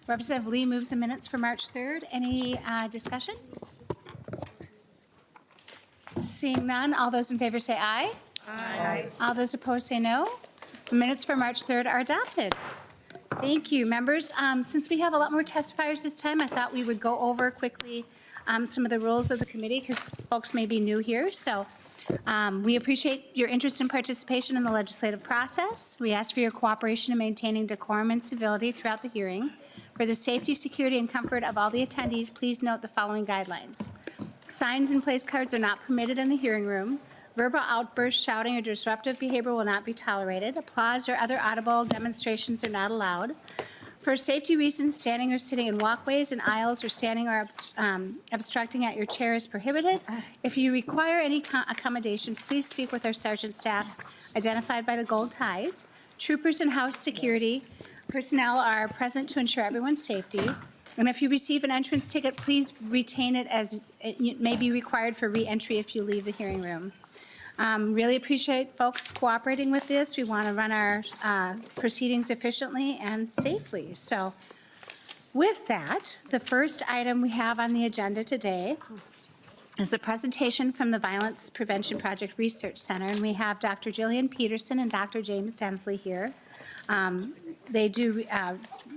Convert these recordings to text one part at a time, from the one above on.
Representative Lee moves the minutes for March 3rd. Any discussion? Seeing none, all those in favor say aye. Aye. All those opposed say no. The minutes for March 3rd are adopted. Thank you, members. Since we have a lot more testifiers this time, I thought we would go over quickly some of the rules of the committee because folks may be new here. So we appreciate your interest and participation in the legislative process. We ask for your cooperation in maintaining decorum and civility throughout the hearing. For the safety, security, and comfort of all the attendees, please note the following guidelines. Signs and place cards are not permitted in the hearing room. Verbal outbursts, shouting, or disruptive behavior will not be tolerated. Applause or other audible demonstrations are not allowed. For safety reasons, standing or sitting in walkways and aisles or standing or obstructing at your chair is prohibited. If you require any accommodations, please speak with our sergeant staff identified by the gold ties. Troopers and house security personnel are present to ensure everyone's safety. And if you receive an entrance ticket, please retain it as it may be required for re-entry if you leave the hearing room. Really appreciate folks cooperating with this. We want to run our proceedings efficiently and safely. So with that, the first item we have on the agenda today is a presentation from the Violence Prevention Project Research Center. And we have Dr. Jillian Peterson and Dr. James Densley here. They do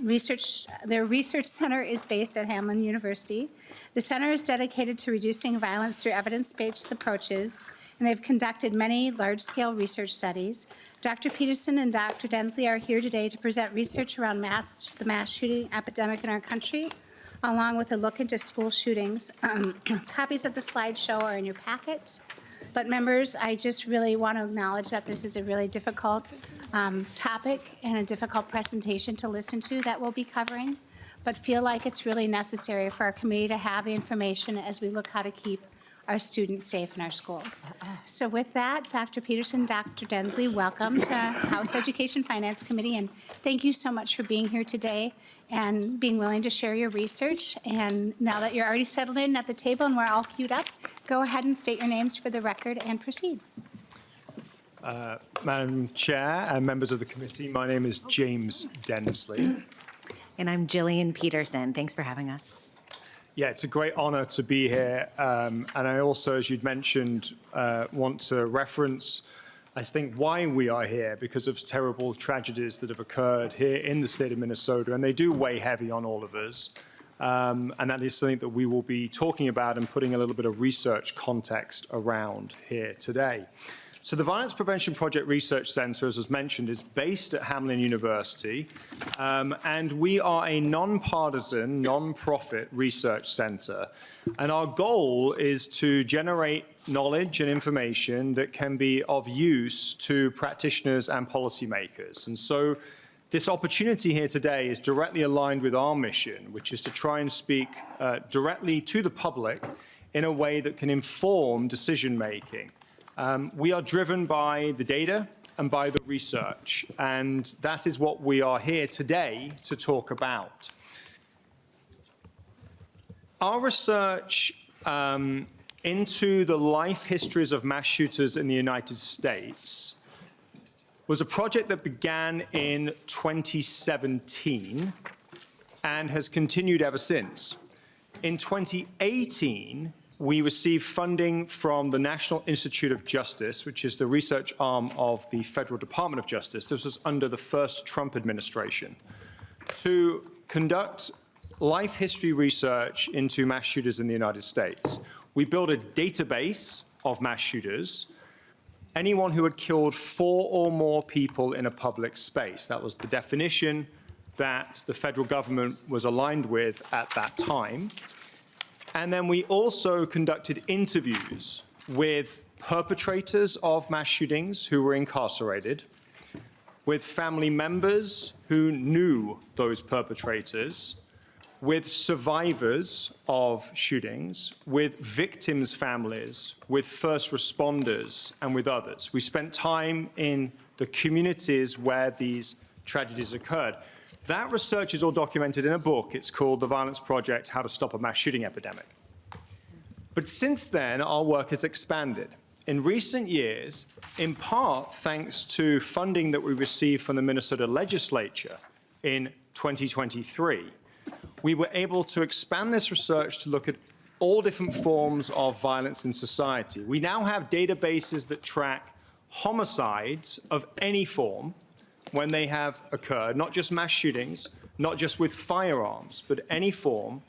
research. Their research center is based at Hamline University. The center is dedicated to reducing violence through evidence-based approaches, and they've conducted many large-scale research studies. Dr. Peterson and Dr. Densley are here today to present research around the mass shooting epidemic in our country, along with a look into school shootings. Copies of the slideshow are in your packet. But members, I just really want to acknowledge that this is a really difficult topic and a difficult presentation to listen to that we'll be covering, but feel like it's really necessary for our committee to have the information as we look how to keep our students safe in our schools. So with that, Dr. Peterson, Dr. Densley, welcome to House Education Finance Committee, and thank you so much for being here today and being willing to share your research. And now that you're already settled in at the table and we're all queued up, go ahead and state your names for the record and proceed. Madam Chair and members of the committee, my name is James Densley. And I'm Jillian Peterson. Thanks for having us. Yeah, it's a great honor to be here. And I also, as you'd mentioned, want to reference, I think, why we are here, because of terrible tragedies that have occurred here in the state of Minnesota, and they do weigh heavy on all of us. And that is something that we will be talking about and putting a little bit of research context around here today. So the Violence Prevention Project Research Center, as was mentioned, is based at Hamline University, and we are a non-partisan, non-profit research center. And our goal is to generate knowledge and information that can be of use to practitioners and policymakers. And so this opportunity here today is directly aligned with our mission, which is to try and speak directly to the public in a way that can inform decision-making. We are driven by the data and by the research, and that is what we are here today to talk about. Our research into the life histories of mass shooters in the United States was a project that began in 2017 and has continued ever since. In 2018, we received funding from the National Institute of Justice, which is the research arm of the Federal Department of Justice. This was under the first Trump administration, to conduct life history research into mass shooters in the United States. We built a database of mass shooters, anyone who had killed 4 or more people in a public space. That was the definition that the federal government was aligned with at that time. And then we also conducted interviews with perpetrators of mass shootings who were incarcerated, with family members who knew those perpetrators, with survivors of shootings, with victims' families, with first responders, and with others. We spent time in the communities where these tragedies occurred. That research is all documented in a book. It's called The Violence Project: How to Stop a Mass Shooting Epidemic. But since then, our work has expanded. In recent years, in part thanks to funding that we received from the Minnesota legislature in 2023, we were able to expand this research to look at all different forms of violence in society. We now have databases that track homicides of any form when they have occurred, not just mass shootings, not just with firearms, but any form,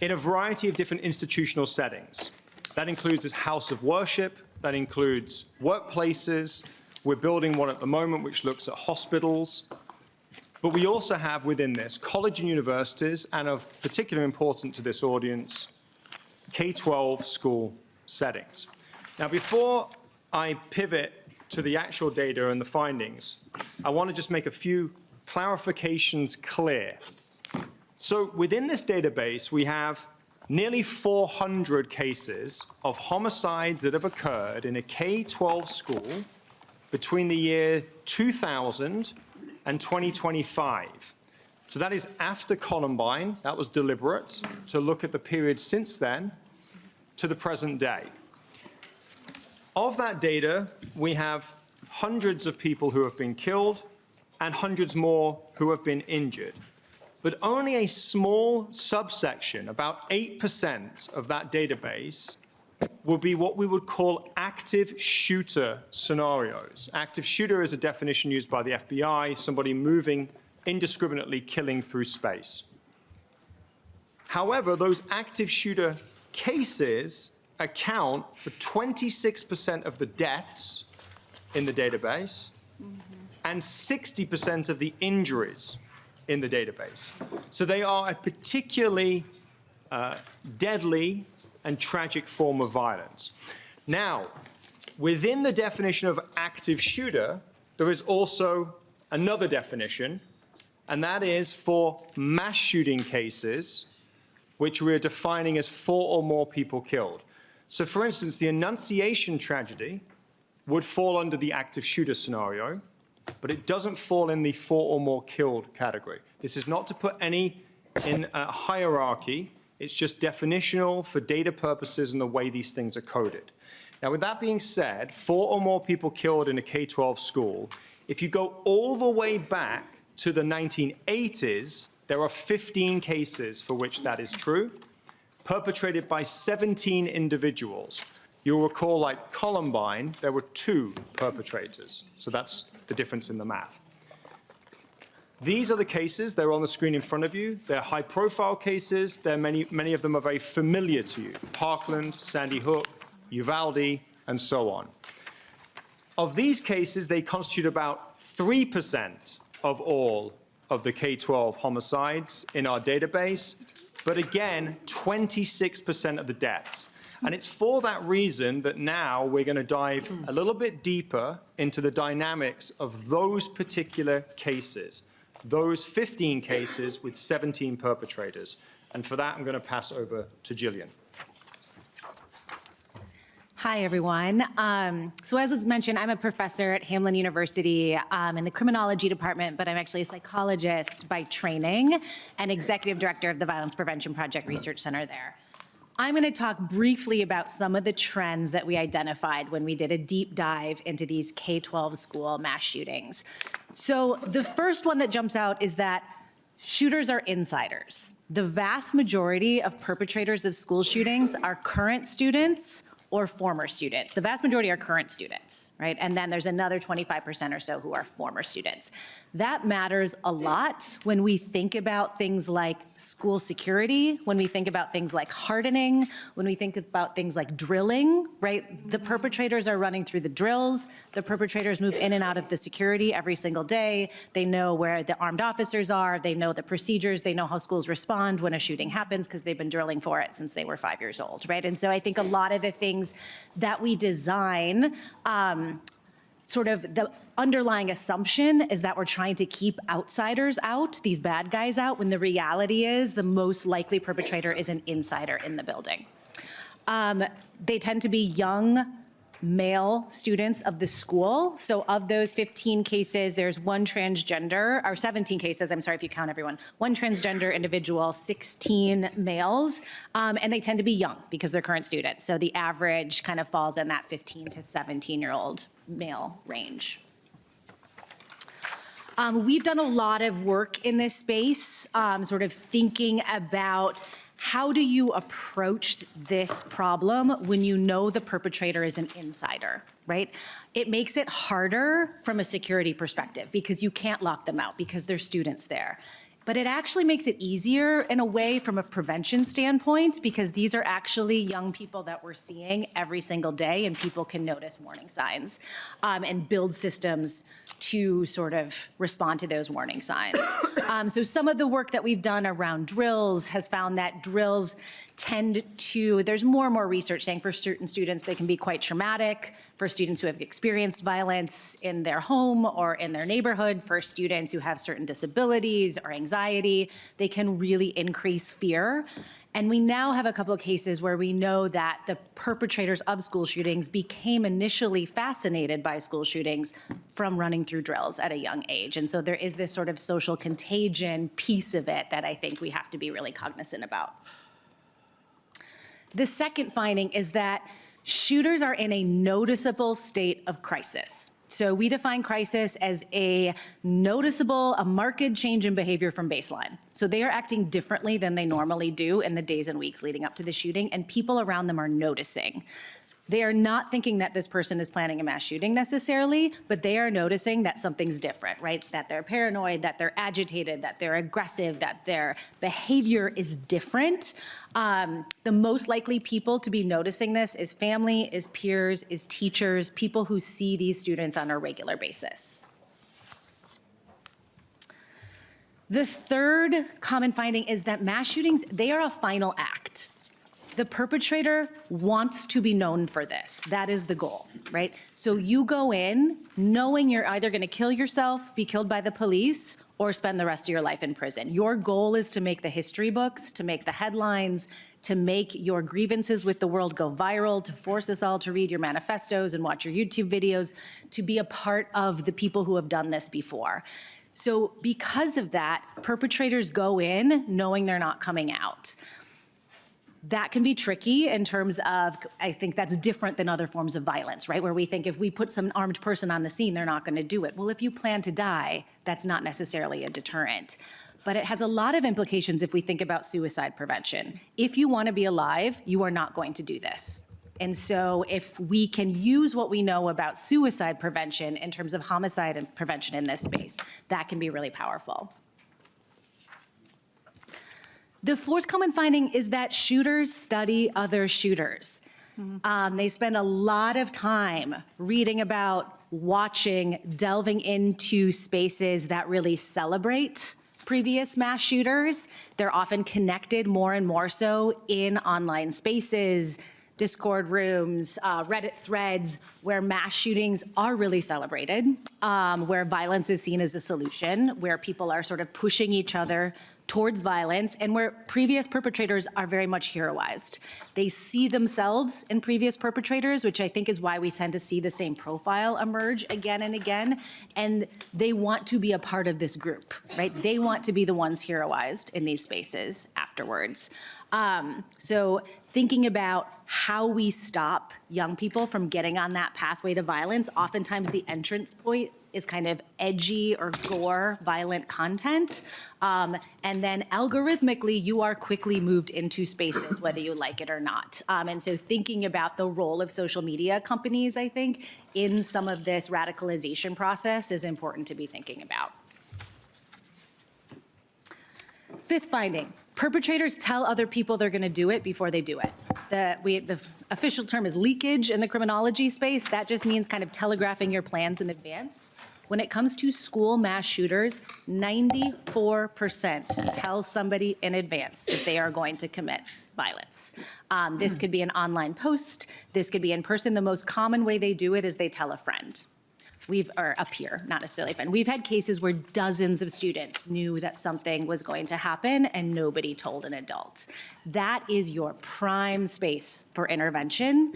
in a variety of different institutional settings. That includes a house of worship, that includes workplaces. We're building one at the moment which looks at hospitals. But we also have within this college and universities, and of particular importance to this audience, K-12 school settings. Now, before I pivot to the actual data and the findings, I want to just make a few clarifications clear. So within this database, we have nearly 400 cases of homicides that have occurred in a K-12 school between the year 2000 and 2025. So that is after Columbine. That was deliberate to look at the period since then to the present day. Of that data, we have hundreds of people who have been killed and hundreds more who have been injured. But only a small subsection, about 8% of that database, will be what we would call active shooter scenarios. Active shooter is a definition used by the FBI, somebody moving indiscriminately, killing through space. However, those active shooter cases account for 26% of the deaths in the database and 60% of the injuries in the database. So they are a particularly deadly and tragic form of violence. Now, within the definition of active shooter, there is also another definition, and that is for mass shooting cases, which we're defining as 4 or more people killed. So for instance, the Annunciation tragedy would fall under the active shooter scenario, but it doesn't fall in the 4 or more killed category. This is not to put any in a hierarchy. It's just definitional for data purposes and the way these things are coded. Now, with that being said, 4 or more people killed in a K-12 school, if you go all the way back to the 1980s, there are 15 cases for which that is true, perpetrated by 17 individuals. You'll recall, like Columbine, there were 2 perpetrators. So that's the difference in the math. These are the cases. They're on the screen in front of you. They're high-profile cases. Many of them are very familiar to you. Parkland, Sandy Hook, Uvalde, and so on. Of these cases, they constitute about 3% of all of the K-12 homicides in our database, but again, 26% of the deaths. And it's for that reason that now we're going to dive a little bit deeper into the dynamics of those particular cases, those 15 cases with 17 perpetrators. And for that, I'm going to pass over to Jillian. Hi, everyone. So as was mentioned, I'm a professor at Hamline University in the criminology department, but I'm actually a psychologist by training and executive director of the Violence Prevention Project Research Center there. I'm going to talk briefly about some of the trends that we identified when we did a deep dive into these K-12 school mass shootings. So the first one that jumps out is that shooters are insiders. The vast majority of perpetrators of school shootings are current students or former students. The vast majority are current students, right? And then there's another 25% or so who are former students. That matters a lot when we think about things like school security, when we think about things like hardening, when we think about things like drilling, right? The perpetrators are running through the drills. The perpetrators move in and out of the security every single day. They know where the armed officers are. They know the procedures. They know how schools respond when a shooting happens because they've been drilling for it since they were 5 years old, right? And so I think a lot of the things that we design, sort of the underlying assumption is that we're trying to keep outsiders out, these bad guys out, when the reality is the most likely perpetrator is an insider in the building. They tend to be young male students of the school. So of those 15 cases, there's one transgender, or 17 cases, I'm sorry if you count everyone, one transgender individual, 16 males, and they tend to be young because they're current students. So the average kind of falls in that 15 to 17-year-old male range. We've done a lot of work in this space, sort of thinking about how do you approach this problem when you know the perpetrator is an insider, right? It makes it harder from a security perspective because you can't lock them out because there's students there. But it actually makes it easier in a way from a prevention standpoint because these are actually young people that we're seeing every single day and people can notice warning signs and build systems to sort of respond to those warning signs. So some of the work that we've done around drills has found that drills tend to, there's more and more research saying for certain students they can be quite traumatic, for students who have experienced violence in their home or in their neighborhood, for students who have certain disabilities or anxiety, they can really increase fear. And we now have a couple of cases where we know that the perpetrators of school shootings became initially fascinated by school shootings from running through drills at a young age. And so there is this sort of social contagion piece of it that I think we have to be really cognizant about. The second finding is that shooters are in a noticeable state of crisis. So we define crisis as a marked change in behavior from baseline. So they are acting differently than they normally do in the days and weeks leading up to the shooting, and people around them are noticing. They are not thinking that this person is planning a mass shooting necessarily, but they are noticing that something's different, right? That they're paranoid, that they're agitated, that they're aggressive, that their behavior is different. The most likely people to be noticing this is family, is peers, is teachers, people who see these students on a regular basis. The third common finding is that mass shootings, they are a final act. The perpetrator wants to be known for this. That is the goal, right? So you go in knowing you're either going to kill yourself, be killed by the police, or spend the rest of your life in prison. Your goal is to make the history books, to make the headlines, to make your grievances with the world go viral, to force us all to read your manifestos and watch your YouTube videos, to be a part of the people who have done this before. So because of that, perpetrators go in knowing they're not coming out. That can be tricky in terms of, I think that's different than other forms of violence, right? Where we think if we put some armed person on the scene, they're not going to do it. Well, if you plan to die, that's not necessarily a deterrent. But it has a lot of implications if we think about suicide prevention. If you want to be alive, you are not going to do this. And so if we can use what we know about suicide prevention in terms of homicide and prevention in this space, that can be really powerful. The fourth common finding is that shooters study other shooters. They spend a lot of time reading about, watching, delving into spaces that really celebrate previous mass shooters. They're often connected more and more so in online spaces, Discord rooms, Reddit threads, where mass shootings are really celebrated, where violence is seen as a solution, where people are sort of pushing each other towards violence, and where previous perpetrators are very much heroized. They see themselves in previous perpetrators, which I think is why we tend to see the same profile emerge again and again, and they want to be a part of this group, right? They want to be the ones heroized in these spaces afterwards. So thinking about how we stop young people from getting on that pathway to violence, oftentimes the entrance point is kind of edgy or gore violent content. And then algorithmically, you are quickly moved into spaces, whether you like it or not. And so thinking about the role of social media companies, I think, in some of this radicalization process is important to be thinking about. Fifth finding. Perpetrators tell other people they're going to do it before they do it. The official term is leakage in the criminology space. That just means kind of telegraphing your plans in advance. When it comes to school mass shooters, 94% tell somebody in advance that they are going to commit violence. This could be an online post. This could be in person. The most common way they do it is they tell a friend. Or a peer, not necessarily a friend. We've had cases where dozens of students knew that something was going to happen and nobody told an adult. That is your prime space for intervention.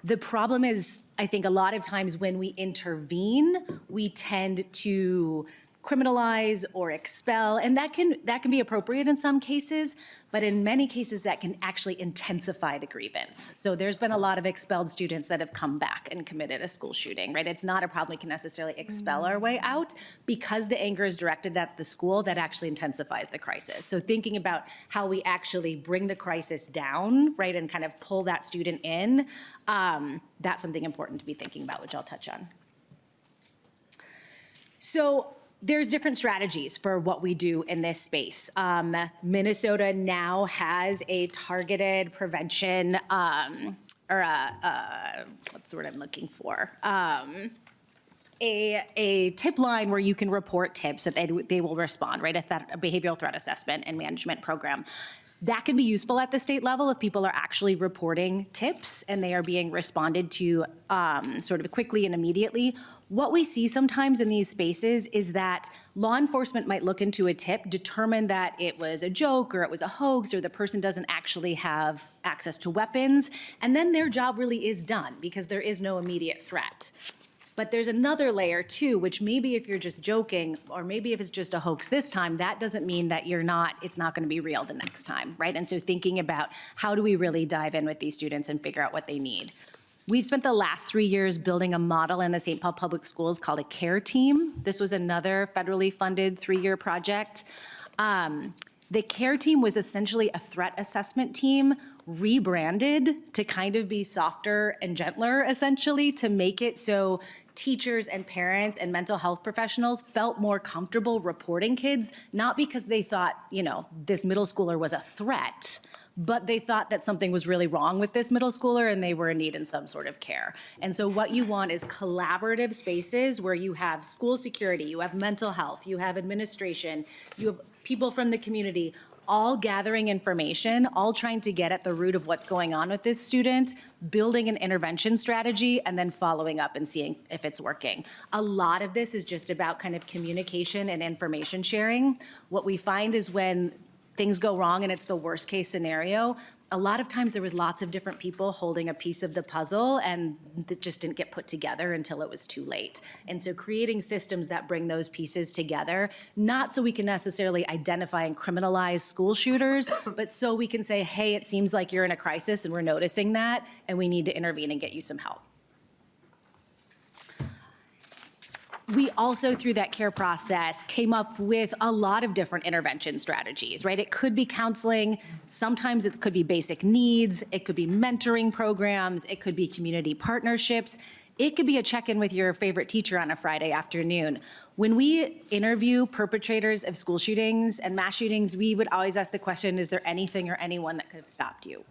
The problem is, I think a lot of times when we intervene, we tend to criminalize or expel, and that can be appropriate in some cases, but in many cases that can actually intensify the grievance. So there's been a lot of expelled students that have come back and committed a school shooting, right? It's not a problem we can necessarily expel our way out. Because the anger is directed at the school, that actually intensifies the crisis. So thinking about how we actually bring the crisis down, right, and kind of pull that student in, that's something important to be thinking about, which I'll touch on. So there's different strategies for what we do in this space. Minnesota now has a targeted prevention, what's the word I'm looking for? A tip line where you can report tips that they will respond, right? A behavioral threat assessment and management program. That can be useful at the state level if people are actually reporting tips and they are being responded to sort of quickly and immediately. What we see sometimes in these spaces is that law enforcement might look into a tip, determine that it was a joke or it was a hoax or the person doesn't actually have access to weapons, and then their job really is done because there is no immediate threat. But there's another layer too, which maybe if you're just joking, or maybe if it's just a hoax this time, that doesn't mean that it's not gonna be real the next time, right? And so thinking about how do we really dive in with these students and figure out what they need. We've spent the last 3 years building a model in the St. Paul Public Schools called a CARE team. This was another federally funded 3-year project. The CARE team was essentially a threat assessment team rebranded to kind of be softer and gentler, essentially, to make it so teachers and parents and mental health professionals felt more comfortable reporting kids, not because they thought, this middle schooler was a threat, but they thought that something was really wrong with this middle schooler and they were in need in some sort of care. And so what you want is collaborative spaces where you have school security, you have mental health, you have administration, you have people from the community, all gathering information, all trying to get at the root of what's going on with this student, building an intervention strategy, and then following up and seeing if it's working. A lot of this is just about kind of communication and information sharing. What we find is when things go wrong and it's the worst case scenario, a lot of times there was lots of different people holding a piece of the puzzle and that just didn't get put together until it was too late. And so creating systems that bring those pieces together, not so we can necessarily identify and criminalize school shooters, but so we can say, hey, it seems like you're in a crisis and we're noticing that and we need to intervene and get you some help. We also, through that CARE process, came up with a lot of different intervention strategies, right? It could be counseling, sometimes it could be basic needs, it could be mentoring programs, it could be community partnerships, it could be a check-in with your favorite teacher on a Friday afternoon. When we interview perpetrators of school shootings and mass shootings, we would always ask the question, is there anything or anyone that could have stopped you?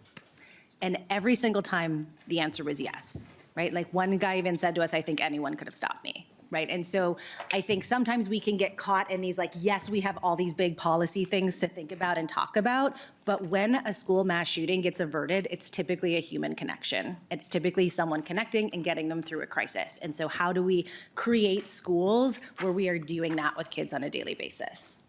And every single time, the answer was yes, right? Like one guy even said to us, I think anyone could have stopped me. Right, and so I think sometimes we can get caught in these yes, we have all these big policy things to think about and talk about, but when a school mass shooting gets averted, it's typically a human connection. It's typically someone connecting and getting them through a crisis. And so how do we create schools where we are doing that with kids on a daily basis?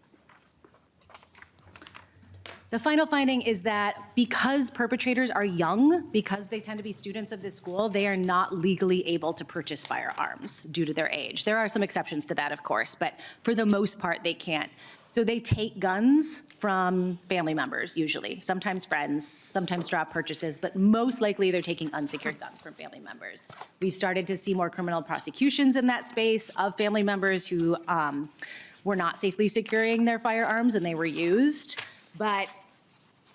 The final finding is that because perpetrators are young, because they tend to be students of this school, they are not legally able to purchase firearms due to their age. There are some exceptions to that, of course, but for the most part, they can't. So they take guns from family members, usually, sometimes friends, sometimes straw purchases, but most likely they're taking unsecured guns from family members. We've started to see more criminal prosecutions in that space of family members who were not safely securing their firearms and they were used. But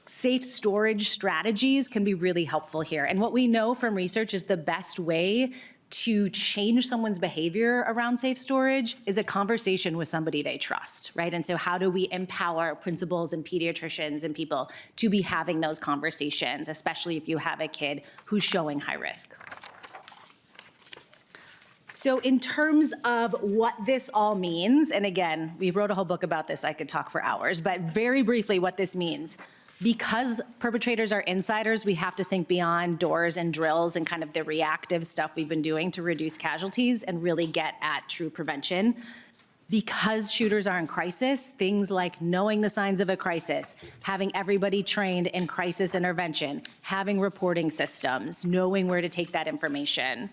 safe storage strategies can be really helpful here. And what we know from research is the best way to change someone's behavior around safe storage is a conversation with somebody they trust, right? And so how do we empower principals and pediatricians and people to be having those conversations, especially if you have a kid who's showing high risk? So in terms of what this all means, and again, we wrote a whole book about this, I could talk for hours, but very briefly what this means. Because perpetrators are insiders, we have to think beyond doors and drills and kind of the reactive stuff we've been doing to reduce casualties and really get at true prevention. Because shooters are in crisis, things like knowing the signs of a crisis, having everybody trained in crisis intervention, having reporting systems, knowing where to take that information.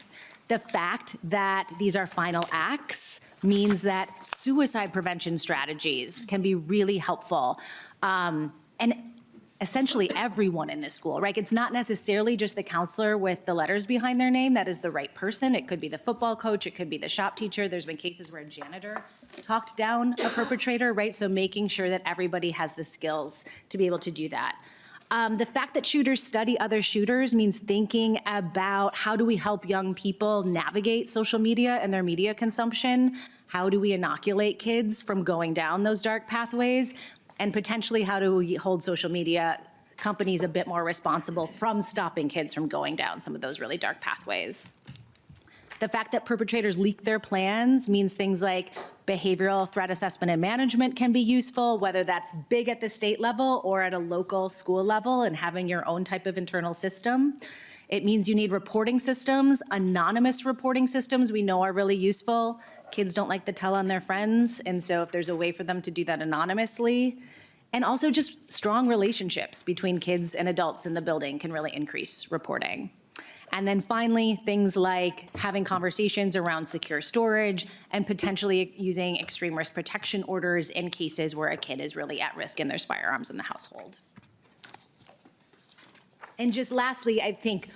The fact that these are final acts means that suicide prevention strategies can be really helpful. And essentially everyone in this school, right? It's not necessarily just the counselor with the letters behind their name that is the right person. It could be the football coach, it could be the shop teacher. There's been cases where a janitor talked down a perpetrator, right? So making sure that everybody has the skills to be able to do that. The fact that shooters study other shooters means thinking about how do we help young people navigate social media and their media consumption? How do we inoculate kids from going down those dark pathways? And potentially, how do we hold social media companies a bit more responsible from stopping kids from going down some of those really dark pathways? The fact that perpetrators leak their plans means things like behavioral threat assessment and management can be useful, whether that's big at the state level or at a local school level and having your own type of internal system. It means you need reporting systems. Anonymous reporting systems we know are really useful. Kids don't like to tell on their friends, and so if there's a way for them to do that anonymously, and also just strong relationships between kids and adults in the building can really increase reporting. And then finally, things like having conversations around secure storage and potentially using extreme risk protection orders in cases where a kid is really at risk and there's firearms in the household. And just lastly, I think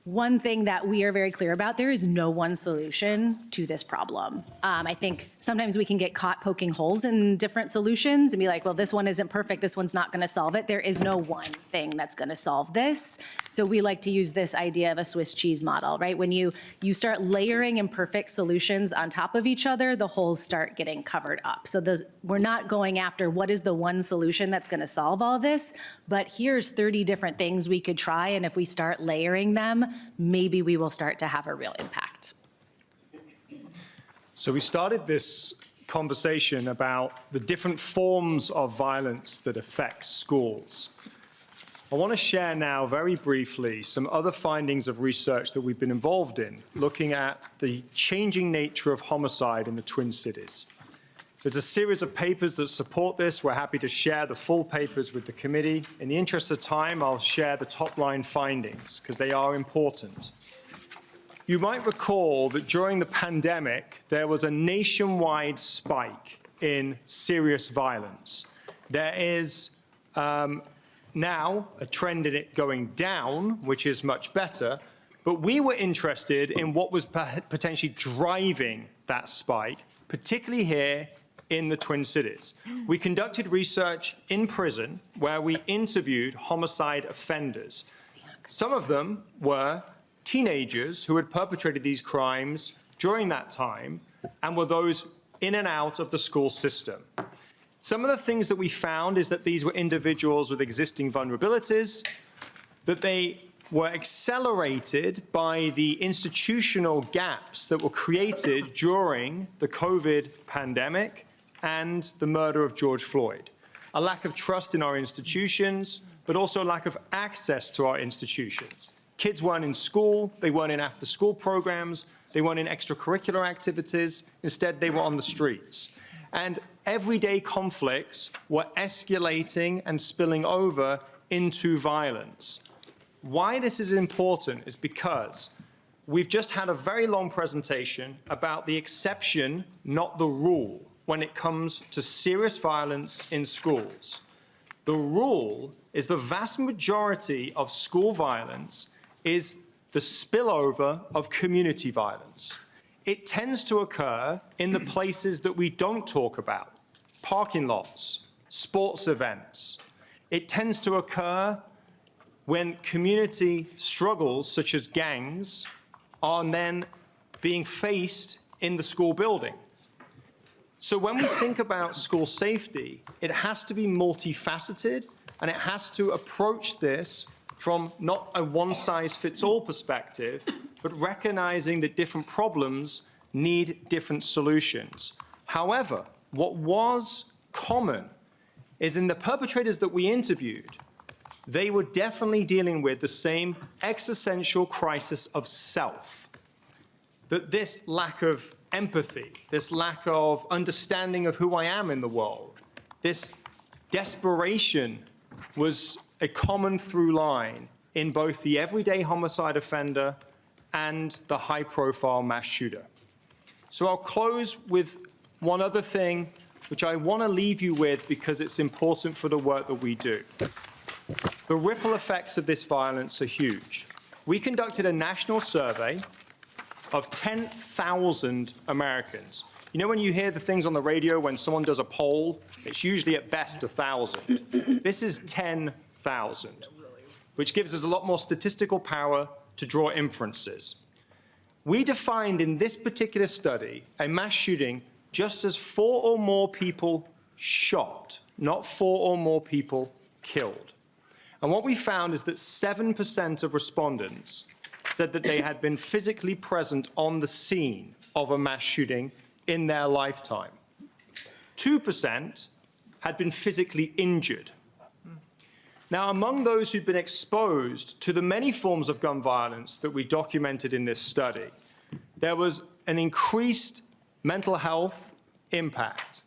one thing that we are very clear about, there is no one solution to this problem. I think sometimes we can get caught poking holes in different solutions and be like, well, this one isn't perfect, this one's not gonna solve it. There is no one thing that's gonna solve this. So we like to use this idea of a Swiss cheese model, right? When you start layering imperfect solutions on top of each other, the holes start getting covered up. So we're not going after what is the one solution that's gonna solve all this, but here's 30 different things we could try, and if we start layering them, maybe we will start to have a real impact. So we started this conversation about the different forms of violence that affect schools. I want to share now very briefly some other findings of research that we've been involved in, looking at the changing nature of homicide in the Twin Cities. There's a series of papers that support this. We're happy to share the full papers with the committee. In the interest of time, I'll share the top-line findings because they are important. You might recall that during the pandemic, there was a nationwide spike in serious violence. There is now a trend in it going down, which is much better, but we were interested in what was potentially driving that spike, particularly here in the Twin Cities. We conducted research in prison where we interviewed homicide offenders. Some of them were teenagers who had perpetrated these crimes during that time and were those in and out of the school system. Some of the things that we found is that these were individuals with existing vulnerabilities, that they were accelerated by the institutional gaps that were created during the COVID pandemic and the murder of George Floyd. A lack of trust in our institutions, but also a lack of access to our institutions. Kids weren't in school, they weren't in after-school programs, they weren't in extracurricular activities, instead they were on the streets. And everyday conflicts were escalating and spilling over into violence. Why this is important is because we've just had a very long presentation about the exception, not the rule, when it comes to serious violence in schools. The rule is the vast majority of school violence is the spillover of community violence. It tends to occur in the places that we don't talk about, parking lots, sports events. It tends to occur when community struggles, such as gangs, are then being faced in the school building. So when we think about school safety, it has to be multifaceted, and it has to approach this from not a one-size-fits-all perspective, but recognizing that different problems need different solutions. However, what was common is in the perpetrators that we interviewed, they were definitely dealing with the same existential crisis of self. That this lack of empathy, this lack of understanding of who I am in the world, this desperation was a common through line in both the everyday homicide offender and the high-profile mass shooter. So I'll close with one other thing, which I want to leave you with because it's important for the work that we do. The ripple effects of this violence are huge. We conducted a national survey of 10,000 Americans. You know when you hear the things on the radio when someone does a poll, it's usually at best 1,000. This is 10,000, which gives us a lot more statistical power to draw inferences. We defined in this particular study a mass shooting just as 4 or more people shot, not 4 or more people killed. And what we found is that 7% of respondents said that they had been physically present on the scene of a mass shooting in their lifetime. 2% had been physically injured. Now, among those who'd been exposed to the many forms of gun violence that we documented in this study, there was an increased mental health impact.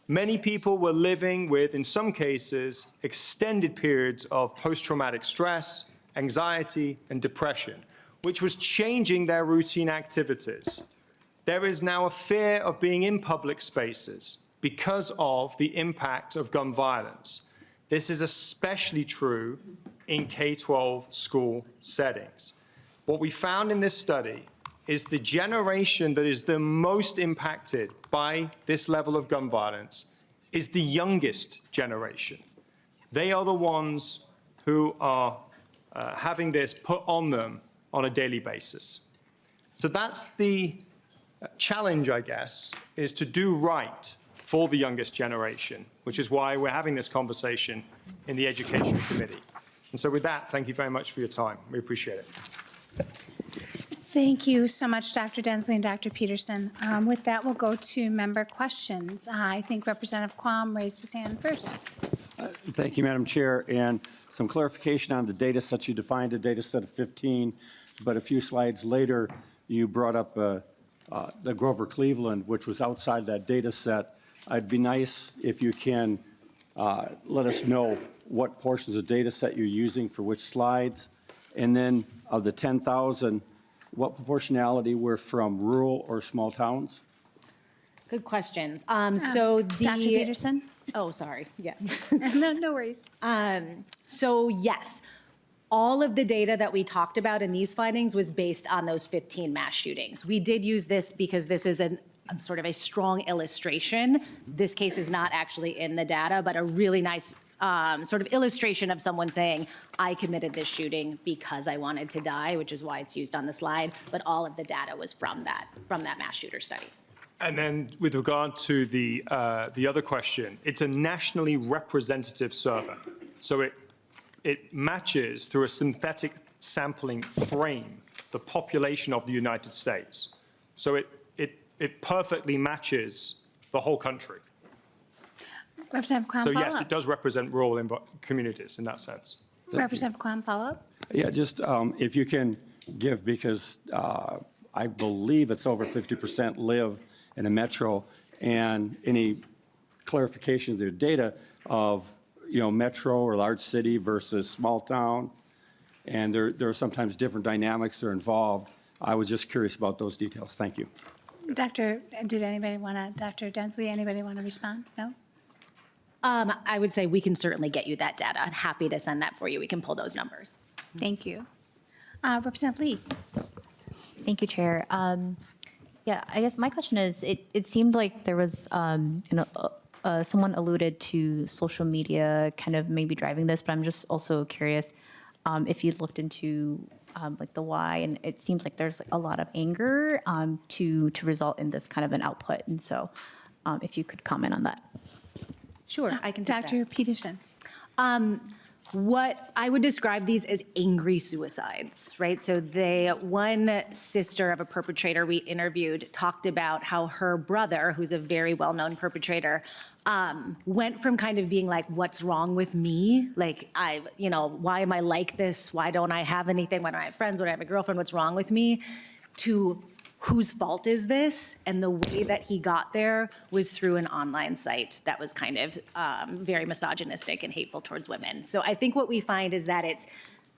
Many people were living with, in some cases, extended periods of post-traumatic stress, anxiety, and depression, which was changing their routine activities. There is now a fear of being in public spaces because of the impact of gun violence. This is especially true in K-12 school settings. What we found in this study is the generation that is the most impacted by this level of gun violence is the youngest generation. They are the ones who are having this put on them on a daily basis. So that's the challenge, I guess, is to do right for the youngest generation, which is why we're having this conversation in the Education Committee. And so with that, thank you very much for your time. We appreciate it. Thank you so much, Dr. Densley and Dr. Peterson. With that, we'll go to member questions. I think Representative Quam raised his hand first. Thank you, Madam Chair. And some clarification on the data sets. You defined a data set of 15, but a few slides later, you brought up the Grover Cleveland, which was outside that data set. It'd be nice if you can let us know what portions of data set you're using for which slides. And then of the 10,000, what proportionality were from rural or small towns? Good questions. So the Dr. Peterson? Oh, sorry. Yeah. No worries. So yes, all of the data that we talked about in these findings was based on those 15 mass shootings. We did use this because this is sort of a strong illustration. This case is not actually in the data, but a really nice sort of illustration of someone saying, I committed this shooting because I wanted to die, which is why it's used on the slide. But all of the data was from that mass shooter study. And then with regard to the other question, it's a nationally representative survey. So it matches through a synthetic sampling frame the population of the United States. So it perfectly matches the whole country. Representative Quam, So follow yes, up. it does represent rural communities in that sense. Representative Quam, follow up. Yeah, just if you can give, because I believe it's over 50% live in a metro, and any clarification of their data of, metro or large city versus small town, and there are sometimes different dynamics that are involved. I was just curious about those details. Thank you. Dr. Densley, anybody want to respond? No? I would say we can certainly get you that data. I'm happy to send that for you. We can pull those numbers. Thank you. Representative Lee. Thank you, Chair. Yeah, I guess my question is, it seemed like there was, someone alluded to social media kind of maybe driving this, but I'm just also curious if you looked into like the why, and it seems like there's like a lot of anger to result in this kind of an output. And so if you could comment on that. Sure, I can take that. Dr. Peterson. What I would describe these as angry suicides, right? So one sister of a perpetrator we interviewed talked about how her brother, who's a very well-known perpetrator, went from kind of being like, what's wrong with me? Like, why am I like this? Why don't I have anything? Why don't I have friends? Why don't I have a girlfriend? What's wrong with me? To whose fault is this? And the way that he got there was through an online site that was kind of very misogynistic and hateful towards women. So I think what we find is that it's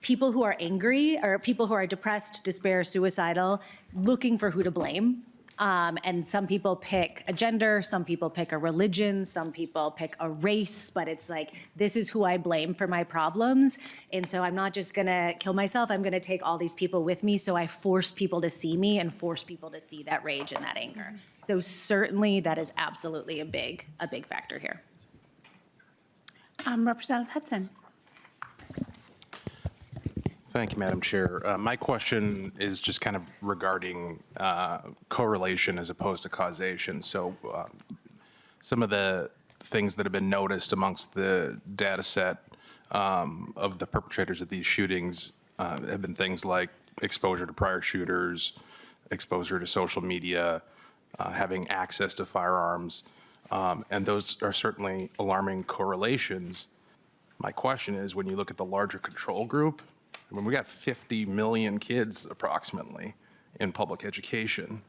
people who are angry or people who are depressed, despair, suicidal, looking for who to blame. And some people pick a gender, some people pick a religion, some people pick a race, but it's like, this is who I blame for my problems. And so I'm not just gonna kill myself, I'm gonna take all these people with me, so I force people to see me and force people to see that rage and that anger. So certainly that is absolutely a big factor here. Representative Hudson. Thank you, Madam Chair. My question is just kind of regarding correlation as opposed to causation. So some of the things that have been noticed amongst the data set of the perpetrators of these shootings have been things like exposure to prior shooters, exposure to social media, having access to firearms, and those are certainly alarming correlations. My question is, when you look at the larger control group, when we got 50 million kids approximately in public education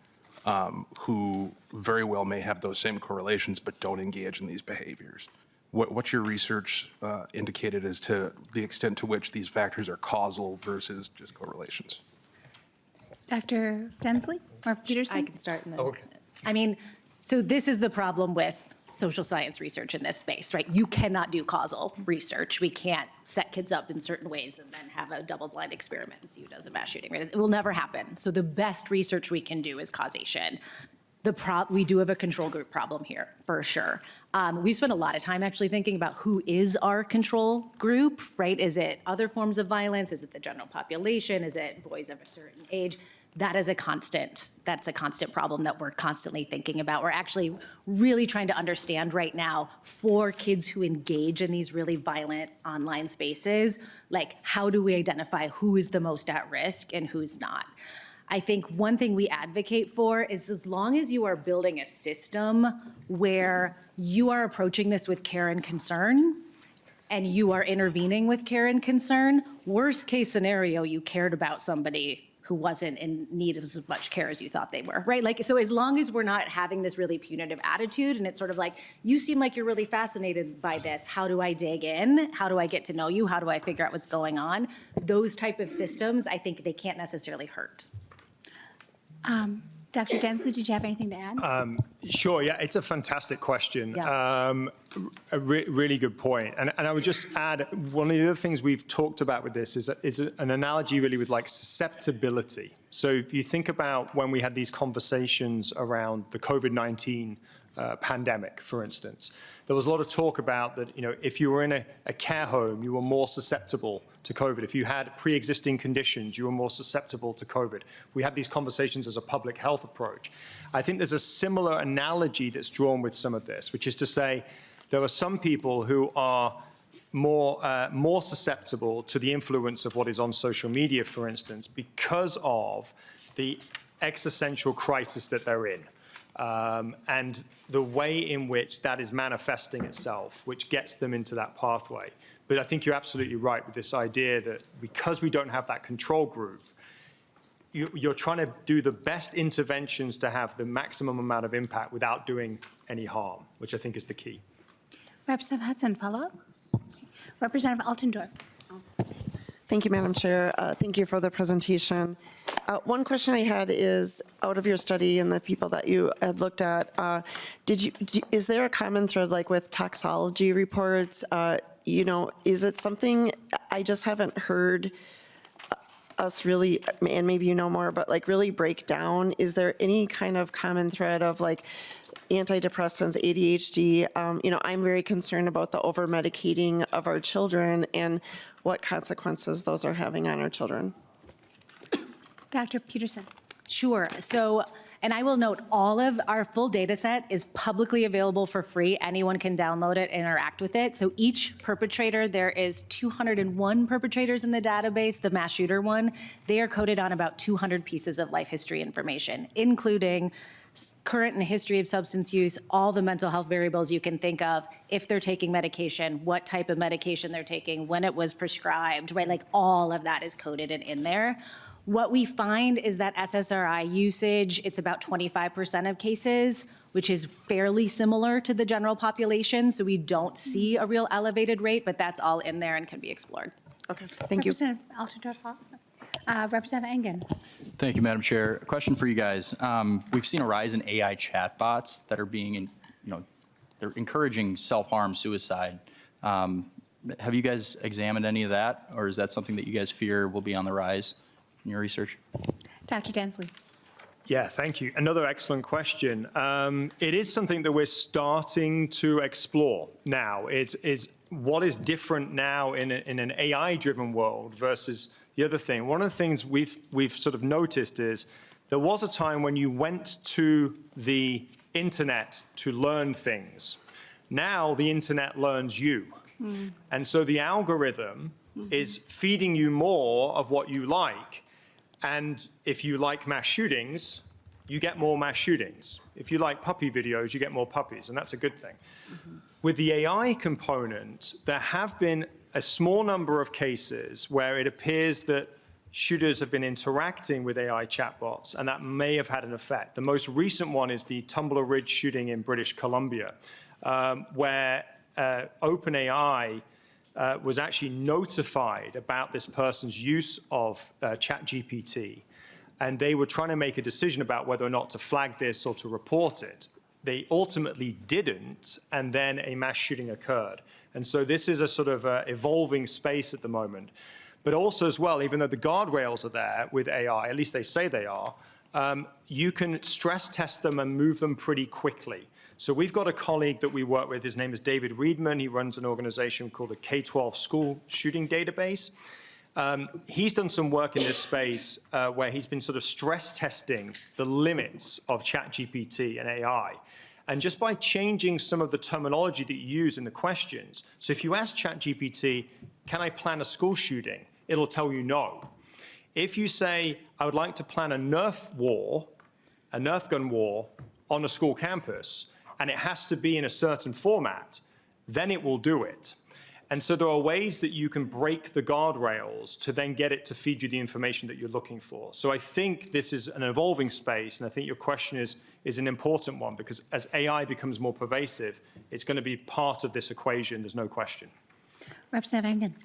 who very well may have those same correlations but don't engage in these behaviors. What's your research indicated as to the extent to which these factors are causal versus just correlations? Dr. Densley or Peterson? I can start. And then, I mean, so this is the problem with social science research in this space, right? You cannot do causal research. We can't set kids up in certain ways and then have a double-blind experiment and see who does a mass shooting, right? It will never happen. So the best research we can do is causation. We do have a control group problem here, for sure. We've spent a lot of time actually thinking about who is our control group, right? Is it other forms of violence? Is it the general population? Is it boys of a certain age? That's a constant problem that we're constantly thinking about. We're actually really trying to understand right now for kids who engage in these really violent online spaces, like how do we identify who is the most at risk and who's not? I think one thing we advocate for is as long as you are building a system where you are approaching this with care and concern, and you are intervening with care and concern, worst case scenario, you cared about somebody who wasn't in need of as much care as you thought they were, right? Like, so as long as we're not having this really punitive attitude and it's sort of like, you seem like you're really fascinated by this, how do I dig in? How do I get to know you? How do I figure out what's going on? Those type of systems, I think they can't necessarily hurt. Dr. Densley, did you have anything to add? Sure, yeah, it's a fantastic question. Yeah. A really good point. And I would just add, one of the other things we've talked about with this is an analogy really with like susceptibility. So if you think about when we had these conversations around the COVID-19 pandemic, for instance, there was a lot of talk about that, you know, if you were in a care home, you were more susceptible to COVID. If you had pre-existing conditions, you were more susceptible to COVID. We had these conversations as a public health approach. I think there's a similar analogy that's drawn with some of this, which is to say there are some people who are more susceptible to the influence of what is on social media, for instance, because of the existential crisis that they're in. And the way in which that is manifesting itself, which gets them into that pathway. But I think you're absolutely right with this idea that because we don't have that control group, you're trying to do the best interventions to have the maximum amount of impact without doing any harm, which I think is the key. Representative Hudson, follow up? Representative Altendorf. Thank you, Madam Chair. Thank you for the presentation. One question I had is, out of your study and the people that you had looked at, is there a common thread like with toxology reports? You know, is it something, I just haven't heard us really, and maybe you know more, but like really break down, is there any kind of common thread of like antidepressants, ADHD? You know, I'm very concerned about the over-medicating of our children and what consequences those are having on our children. Dr. Peterson. Sure. So, and I will note, all of our full data set is publicly available for free. Anyone can download it and interact with it. So each perpetrator, there is 201 perpetrators in the database, the mass shooter one. They are coded on about 200 pieces of life history information, including current and history of substance use, all the mental health variables you can think of, if they're taking medication, what type of medication they're taking, when it was prescribed, right? Like all of that is coded and in there. What we find is that SSRI usage, it's about 25% of cases, which is fairly similar to the general population. So we don't see a real elevated rate, but that's all in there and can be explored. Okay, thank you. Representative Altendorf, Representative Engen. Thank you, Madam Chair. A question for you guys. We've seen a rise in AI chatbots that are being, they're encouraging self-harm, suicide. Have you guys examined any of that, or is that something that you guys fear will be on the rise in your research? Dr. Densley. Yeah, thank you. Another excellent question. It is something that we're starting to explore now. It's what is different now in an AI-driven world versus the other thing. One of the things we've sort of noticed is there was a time when you went to the internet to learn things. Now the internet learns you. And so the algorithm is feeding you more of what you like. And if you like mass shootings, you get more mass shootings. If you like puppy videos, you get more puppies, and that's a good thing. With the AI component, there have been a small number of cases where it appears that shooters have been interacting with AI chatbots, and that may have had an effect. The most recent one is the Tumbler Ridge shooting in British Columbia, where OpenAI was actually notified about this person's use of ChatGPT, and they were trying to make a decision about whether or not to flag this or to report it. They ultimately didn't, and then a mass shooting occurred. And so this is a sort of evolving space at the moment. But also as well, even though the guardrails are there with AI, at least they say they are, you can stress test them and move them pretty quickly. So we've got a colleague that we work with. His name is David Reedman. He runs an organization called the K-12 School Shooting Database. He's done some work in this space where he's been sort of stress testing the limits of ChatGPT and AI. And just by changing some of the terminology that you use in the questions, so if you ask ChatGPT, can I plan a school shooting? It'll tell you no. If you say, I would like to plan a Nerf gun war on a school campus, and it has to be in a certain format, then it will do it. And so there are ways that you can break the guardrails to then get it to feed you the information that you're looking for. So I think this is an evolving space, and I think your question is an important one, because as AI becomes more pervasive, it's going to be part of this equation, there's no question. Representative Engen.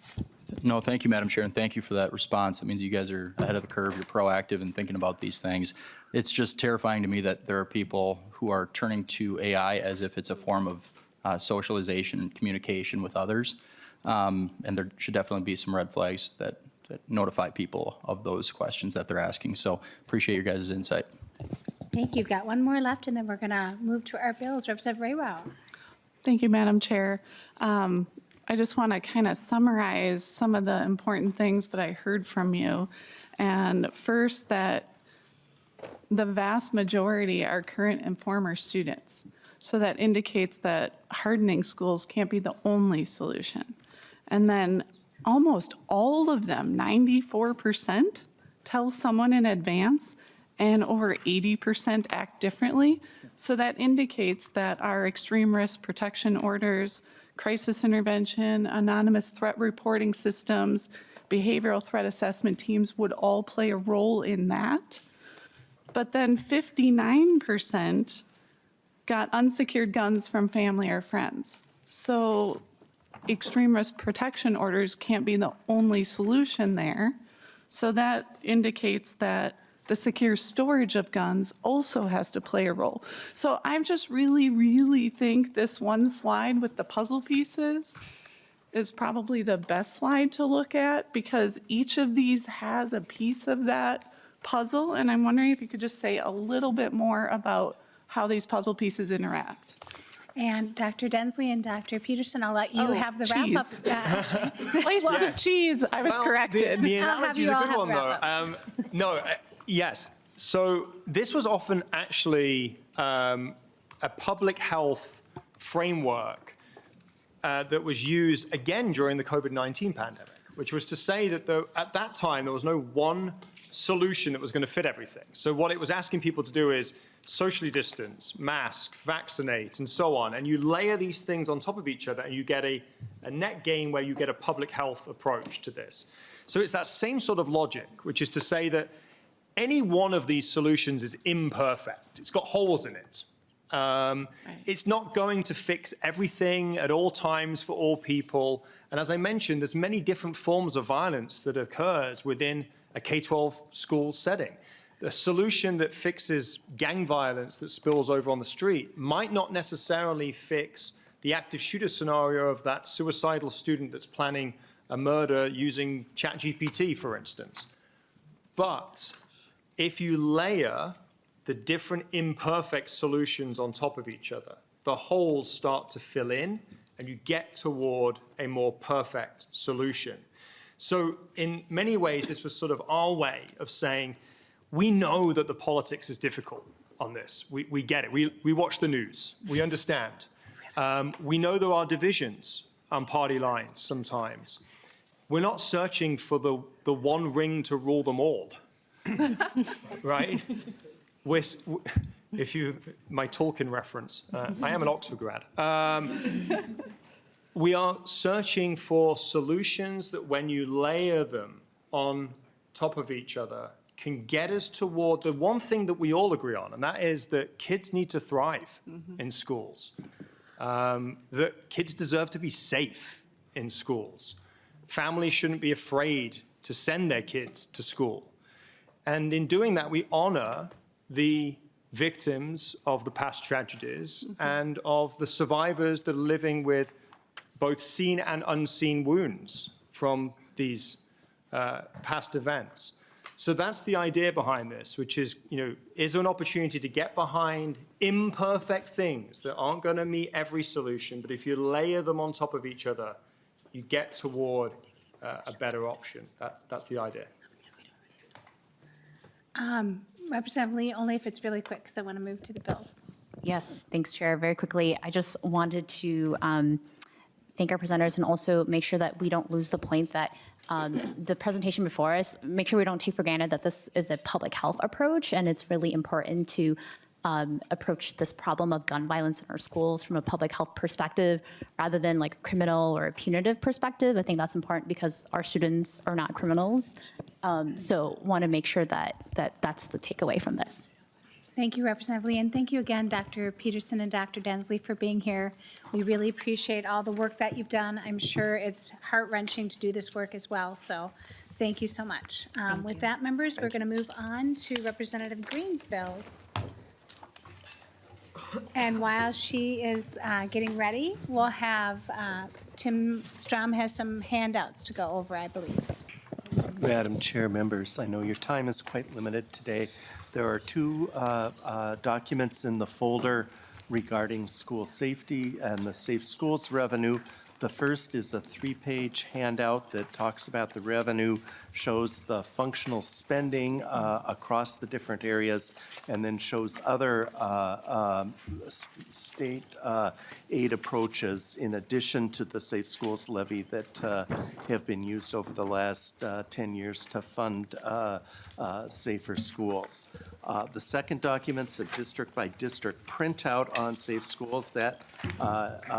No, thank you, Madam Chair, and thank you for that response. It means you guys are ahead of the curve, you're proactive in thinking about these things. It's just terrifying to me that there are people who are turning to AI as if it's a form of socialization and communication with others. And there should definitely be some red flags that notify people of those questions that they're asking. So appreciate your guys' insight. Thank you. We've got one more left, and then we're going to move to our bills. Representative Raywell. Thank you, Madam Chair. I just want to kind of summarize some of the important things that I heard from you. And first, that the vast majority are current and former students. So that indicates that hardening schools can't be the only solution. And then almost all of them, 94%, tell someone in advance, and over 80% act differently. So that indicates that our extreme risk protection orders, crisis intervention, anonymous threat reporting systems, behavioral threat assessment teams would all play a role in that. But then 59% got unsecured guns from family or friends. So extreme risk protection orders can't be the only solution there. So that indicates that the secure storage of guns also has to play a role. So I just really think this one slide with the puzzle pieces is probably the best slide to look at, because each of these has a piece of that puzzle. And I'm wondering if you could just say a little bit more about how these puzzle pieces interact. And Dr. Densley and Dr. Peterson, I'll let you have the cheese. wrap-up. Places of cheese, I was corrected. The I'll have analogy is you a all good have one, wrap-up. though. Yes. So this was often actually a public health framework that was used again during the COVID-19 pandemic, which was to say that at that time there was no one solution that was going to fit everything. So what it was asking people to do is socially distance, mask, vaccinate, and so on. And you layer these things on top of each other, and you get a net gain where you get a public health approach to this. So it's that same sort of logic, which is to say that any one of these solutions is imperfect. It's got holes in it. It's not going to fix everything at all times for all people. And as I mentioned, there's many different forms of violence that occurs within a K-12 school setting. The solution that fixes gang violence that spills over on the street might not necessarily fix the active shooter scenario of that suicidal student that's planning a murder using ChatGPT, for instance. But if you layer the different imperfect solutions on top of each other, the holes start to fill in and you get toward a more perfect solution. So in many ways, this was sort of our way of saying, we know that the politics is difficult on this. We get it. We watch the news. We understand. We know there are divisions on party lines sometimes. We're not searching for the one ring to rule them all, right? My Tolkien reference, I am an Oxford grad. We are searching for solutions that when you layer them on top of each other can get us toward the one thing that we all agree on, and that is that kids need to thrive in schools, that kids deserve to be safe in schools. Families shouldn't be afraid to send their kids to school. And in doing that, we honor the victims of the past tragedies and of the survivors that are living with both seen and unseen wounds from these past events. So that's the idea behind this, which is, is there an opportunity to get behind imperfect things that aren't going to meet every solution, but if you layer them on top of each other, you get toward a better option. That's the idea. Representative Lee, only if it's really quick, because I want to move to the bills. Yes, thanks, Chair. Very quickly, I just wanted to thank our presenters and also make sure that we don't lose the point that the presentation before us, make sure we don't take for granted that this is a public health approach, and it's really important to approach this problem of gun violence in our schools from a public health perspective rather than like a criminal or a punitive perspective. I think that's important because our students are not criminals. So want to make sure that that's the takeaway from this. Thank you, Representative Lee, and thank you again, Dr. Peterson and Dr. Densley, for being here. We really appreciate all the work that you've done. I'm sure it's heart-wrenching to do this work as well, so thank you so much. With that, members, we're going to move on to Representative Greene's bills. And while she is getting ready, we'll have Tim Strom has some handouts to go over, I believe. Madam Chair, members, I know your time is quite limited today. There are two documents in the folder regarding school safety and the Safe Schools revenue. The first is a 3-page handout that talks about the revenue, shows the functional spending across the different areas, and then shows other state aid approaches in addition to the Safe Schools levy that have been used over the last 10 years to fund safer schools. The second document's a district-by-district printout on Safe Schools that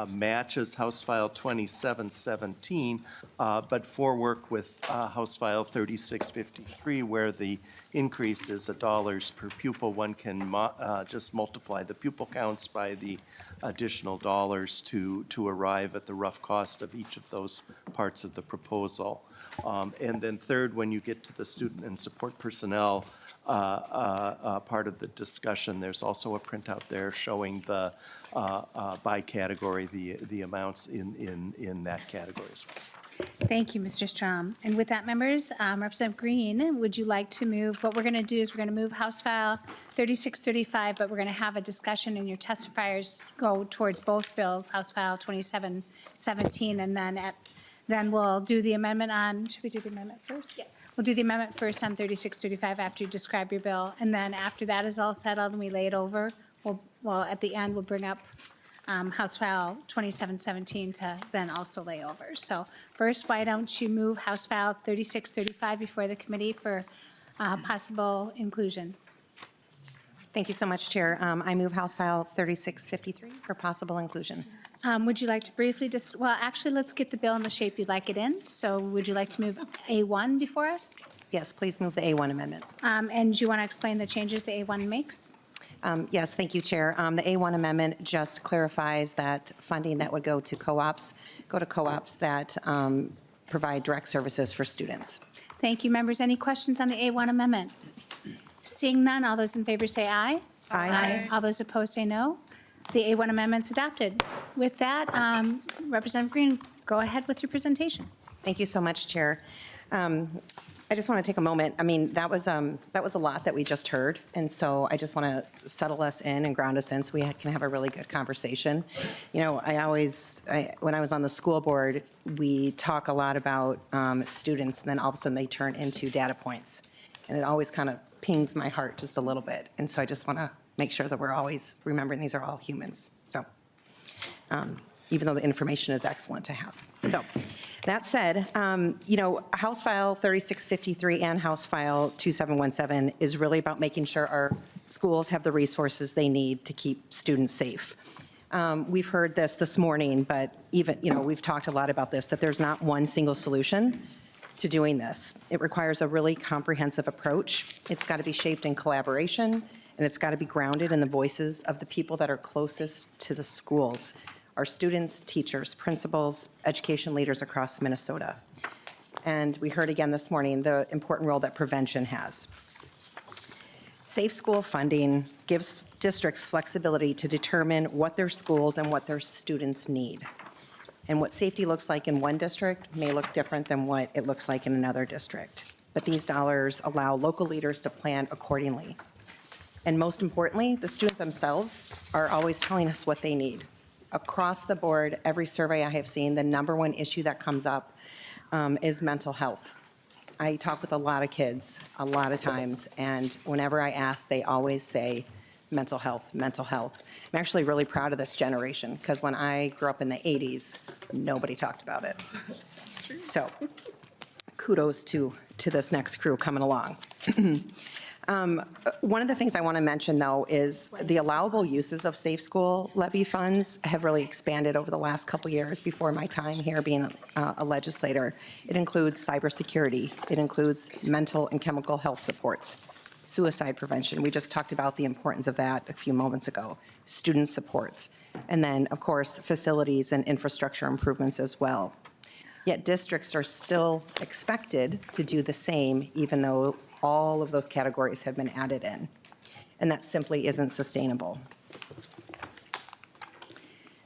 matches House File 2717, but for work with House File 3653, where the increase is $1 per pupil. One can just multiply the pupil counts by the additional dollars to arrive at the rough cost of each of those parts of the proposal. And then third, when you get to the student and support personnel part of the discussion, there's also a printout there showing the by category, the amounts in that category as well. Thank you, Mr. Strom. And with that, members, Representative Greene, would you like to move? What we're going to do is we're going to move House File 3635, but we're going to have a discussion and your testifiers go towards both bills, House File 2717, and then we'll do the amendment on, should we do the amendment first? Yeah. We'll do the amendment first on 3635 after you describe your bill. And then after that is all settled and we lay it over, well, at the end, we'll bring up House File 2717 to then also lay over. So first, why don't you move House File 3635 before the committee for possible inclusion? Thank you so much, Chair. I move House File 3653 for possible inclusion. Would you like to briefly well, actually, let's get the bill in the shape you'd like it in. So would you like to move A1 before us? Yes, please move the A1 amendment. And do you want to explain the changes the A1 makes? Yes, thank you, Chair. The A1 amendment just clarifies that funding that would go to co-ops that provide direct services for students. Thank you, members. Any questions on the A1 amendment? Seeing none, all those in favor say aye. Aye. All those opposed say no. The A1 amendment's adopted. With that, Representative Greene, go ahead with your presentation. Thank you so much, Chair. I just want to take a moment. I mean, that was a lot that we just heard, and so I just want to settle us in and ground us in so we can have a really good conversation. You know, when I was on the school board, we talk a lot about students, and then all of a sudden they turn into data points, and it always kind of pings my heart just a little bit. And so I just want to make sure that we're always remembering these are all humans. So. Even though the information is excellent to have. So, that said, you know, House File 3653 and House File 2717 is really about making sure our schools have the resources they need to keep students safe. We've heard this morning, but even, you know, we've talked a lot about this, that there's not one single solution to doing this. It requires a really comprehensive approach. It's got to be shaped in collaboration, and it's got to be grounded in the voices of the people that are closest to the schools. Our students, teachers, principals, education leaders across Minnesota. And we heard again this morning the important role that prevention has. Safe school funding gives districts flexibility to determine what their schools and what their students need. And what safety looks like in one district may look different than what it looks like in another district. But these dollars allow local leaders to plan accordingly. And most importantly, the students themselves are always telling us what they need. Across the board, every survey I have seen, the number one issue that comes up is mental health. I talk with a lot of kids a lot of times, and whenever I ask, they always say mental health, mental health. I'm actually really proud of this generation, because when I grew up in the 80s, nobody talked about it. So kudos to this next crew coming along. One of the things I want to mention, though, is the allowable uses of Safe School levy funds have really expanded over the last couple years before my time here being a legislator. It includes cybersecurity. It includes mental and chemical health supports, suicide prevention. We just talked about the importance of that a few moments ago. Student supports. And then, of course, facilities and infrastructure improvements as well. Yet districts are still expected to do the same, even though all of those categories have been added in, and that simply isn't sustainable.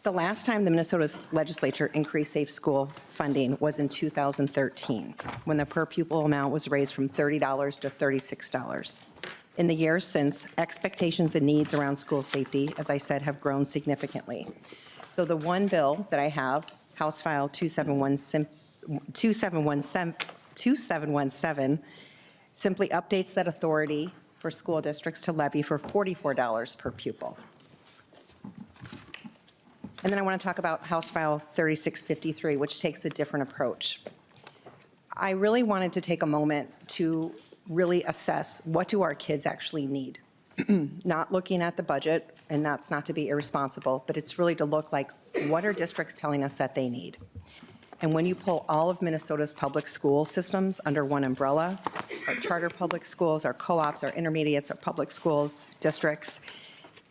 The last time the Minnesota legislature increased safe school funding was in 2013, when the per pupil amount was raised from $30 to $36. In the years since, expectations and needs around school safety, as I said, have grown significantly. So the one bill that I have, House File 2717, simply updates that authority for school districts to levy for $44 per pupil. And then I want to talk about House File 3653, which takes a different approach. I really wanted to take a moment to really assess what do our kids actually need. Not looking at the budget, and that's not to be irresponsible, but it's really to look like what are districts telling us that they need. And when you pull all of Minnesota's public school systems under one umbrella, our charter public schools, our co-ops, our intermediates, our public schools, districts,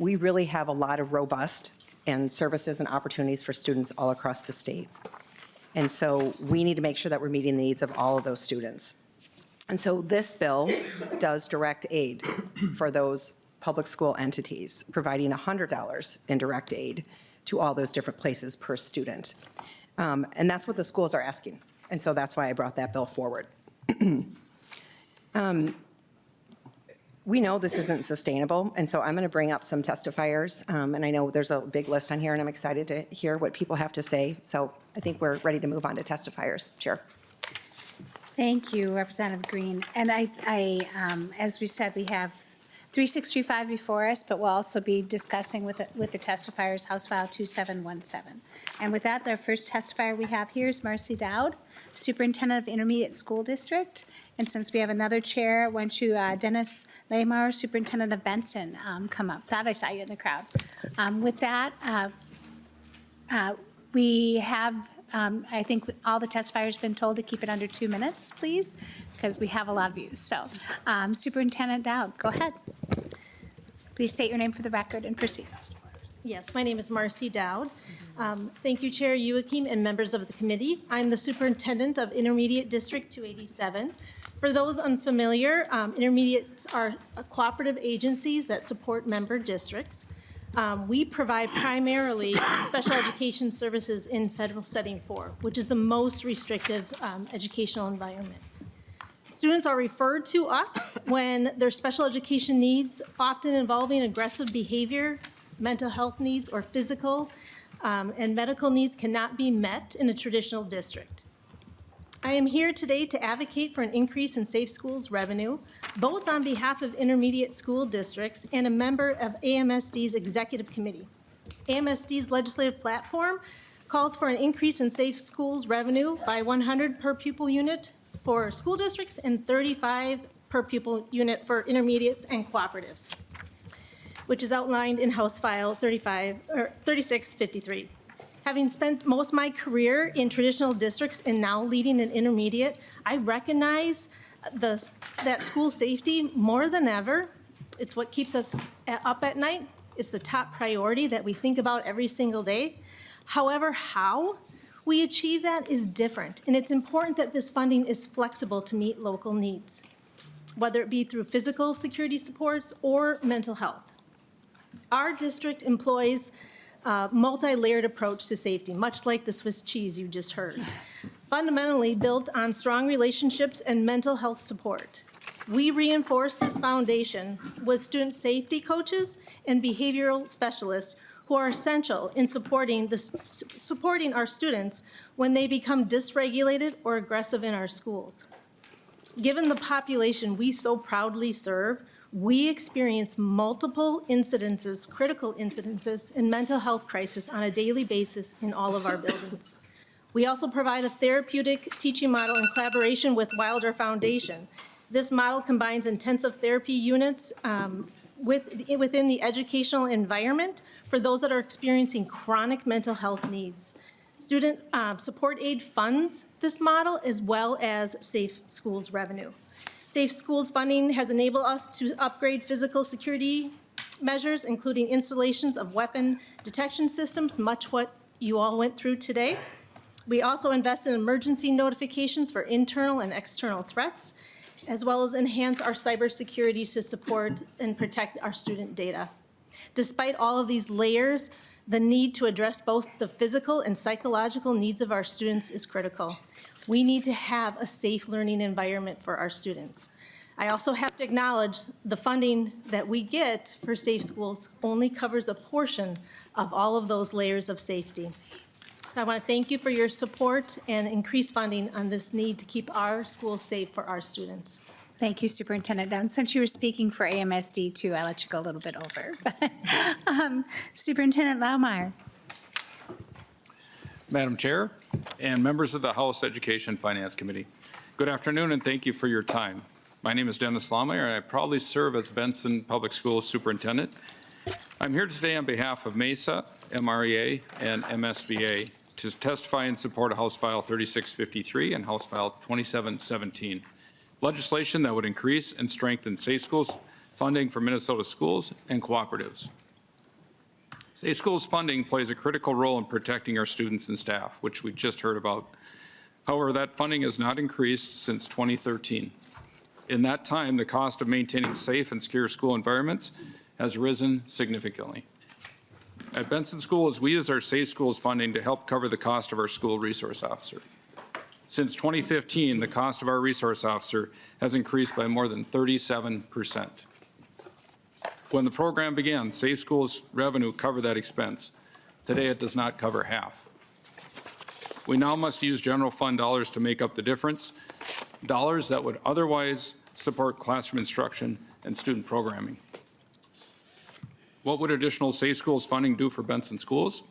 we really have a lot of robust and services and opportunities for students all across the state. And so we need to make sure that we're meeting the needs of all of those students. And so this bill does direct aid for those public school entities, providing $100 in direct aid to all those different places per student. And that's what the schools are asking. And so that's why I brought that bill forward. We know this isn't sustainable, and so I'm going to bring up some testifiers. And I know there's a big list on here, and I'm excited to hear what people have to say. So I think we're ready to move on to testifiers. Chair. Thank you, Representative Greene. And as we said, we have 3635 before us, but we'll also be discussing with the testifiers House File 2717. And with that, the first testifier we have here is Marcy Dowd, Superintendent of Intermediate School District. And since we have another chair, why don't you, Dennis Lamar, Superintendent of Benson, come up. Thought I saw you in the crowd. With that, we have, I think all the testifiers have been told to keep it under 2 minutes, please, because we have a lot of views. So Superintendent Dowd, go ahead. Please state your name for the record and proceed. Yes, my name is Marcy Dowd. Thank you, Chair Joachim and members of the committee. I'm the superintendent of Intermediate District 287. For those unfamiliar, intermediates are cooperative agencies that support member districts. We provide primarily special education services in federal setting 4, which is the most restrictive educational environment. Students are referred to us when their special education needs, often involving aggressive behavior, mental health needs, or physical and medical needs cannot be met in a traditional district. I am here today to advocate for an increase in Safe Schools revenue, both on behalf of intermediate school districts and a member of AMSD's executive committee. AMSD's legislative platform calls for an increase in Safe Schools revenue by 100 per pupil unit for school districts and 35 per pupil unit for intermediates and cooperatives, which is outlined in House File 3653. Having spent most of my career in traditional districts and now leading an intermediate, I recognize that school safety more than ever. It's what keeps us up at night. It's the top priority that we think about every single day. However, how we achieve that is different, and it's important that this funding is flexible to meet local needs, whether it be through physical security supports or mental health. Our district employs a multi-layered approach to safety, much like the Swiss cheese you just heard, fundamentally built on strong relationships and mental health support. We reinforce this foundation with student safety coaches and behavioral specialists who are essential in supporting our students when they become dysregulated or aggressive in our schools. Given the population we so proudly serve, we experience multiple incidences, critical incidences, in mental health crisis on a daily basis in all of our buildings. We also provide a therapeutic teaching model in collaboration with Wilder Foundation. This model combines intensive therapy units within the educational environment for those that are experiencing chronic mental health needs. Student support aid funds this model as well as Safe Schools revenue. Safe Schools funding has enabled us to upgrade physical security measures, including installations of weapon detection systems, much what you all went through today. We also invest in emergency notifications for internal and external threats, as well as enhance our cybersecurity to support and protect our student data. Despite all of these layers, the need to address both the physical and psychological needs of our students is critical. We need to have a safe learning environment for our students. I also have to acknowledge the funding that we get for Safe Schools only covers a portion of all of those layers of safety. I want to thank you for your support and increased funding on this need to keep our schools safe for our students. Thank you, Superintendent Down. Since you were speaking for AMSD too, I'll let you go a little bit over. Superintendent Laumeier. Madam Chair and members of the House Education Finance Committee, good afternoon and thank you for your time. My name is Dennis Laumeier and I proudly serve as Benson Public Schools Superintendent. I'm here today on behalf of MESA, MREA, and MSBA to testify in support of House File 3653 and House File 2717, legislation that would increase and strengthen Safe Schools funding for Minnesota schools and cooperatives. Safe Schools funding plays a critical role in protecting our students and staff, which we just heard about. However, that funding has not increased since 2013. In that time, the cost of maintaining safe and secure school environments has risen significantly. At Benson Schools, we use our Safe Schools funding to help cover the cost of our school resource officer. Since 2015, the cost of our resource officer has increased by more than 37%. When the program began, Safe Schools revenue covered that expense. Today, it does not cover half. We now must use general fund dollars to make up the difference, dollars that would otherwise support classroom instruction and student programming. What would additional Safe Schools funding do for Benson Schools?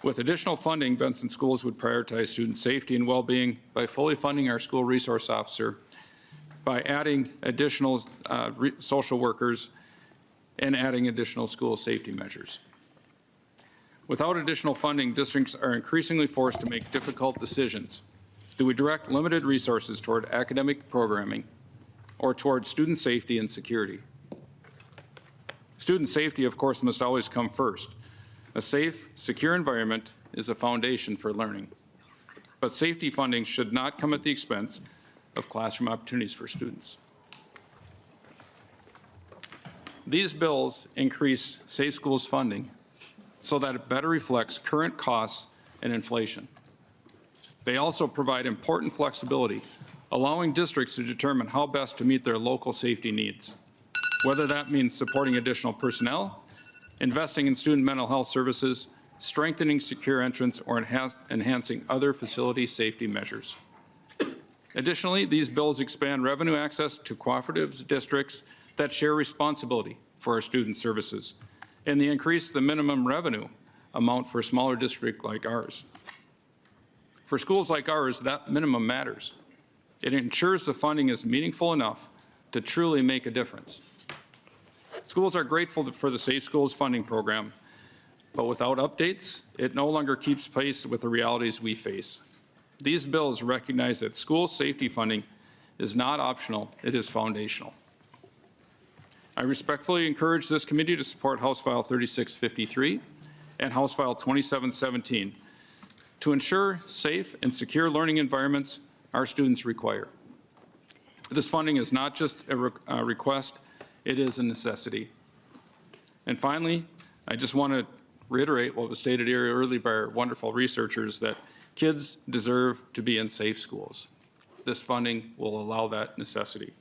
With additional funding, Benson Schools would prioritize student safety and well-being by fully funding our school resource officer, by adding additional social workers, and adding additional school safety measures. Without additional funding, districts are increasingly forced to make difficult decisions. Do we direct limited resources toward academic programming or toward student safety and security? Student safety, of course, must always come first. A safe, secure environment is a foundation for learning. But safety funding should not come at the expense of classroom opportunities for students. These bills increase Safe Schools funding so that it better reflects current costs and inflation. They also provide important flexibility, allowing districts to determine how best to meet their local safety needs, whether that means supporting additional personnel, investing in student mental health services, strengthening secure entrance, or enhancing other facility safety measures. Additionally, these bills expand revenue access to cooperatives districts that share responsibility for our student services, and they increase the minimum revenue amount for a smaller district like ours. For schools like ours, that minimum matters. It ensures the funding is meaningful enough to truly make a difference. Schools are grateful for the Safe Schools funding program, but without updates, it no longer keeps pace with the realities we face. These bills recognize that school safety funding is not optional, it is foundational. I respectfully encourage this committee to support House File 3653 and House File 2717 to ensure safe and secure learning environments our students require. This funding is not just a request, it is a necessity. And finally, I just want to reiterate what was stated here earlier by our wonderful researchers, that kids deserve to be in safe schools. This funding will allow that necessity.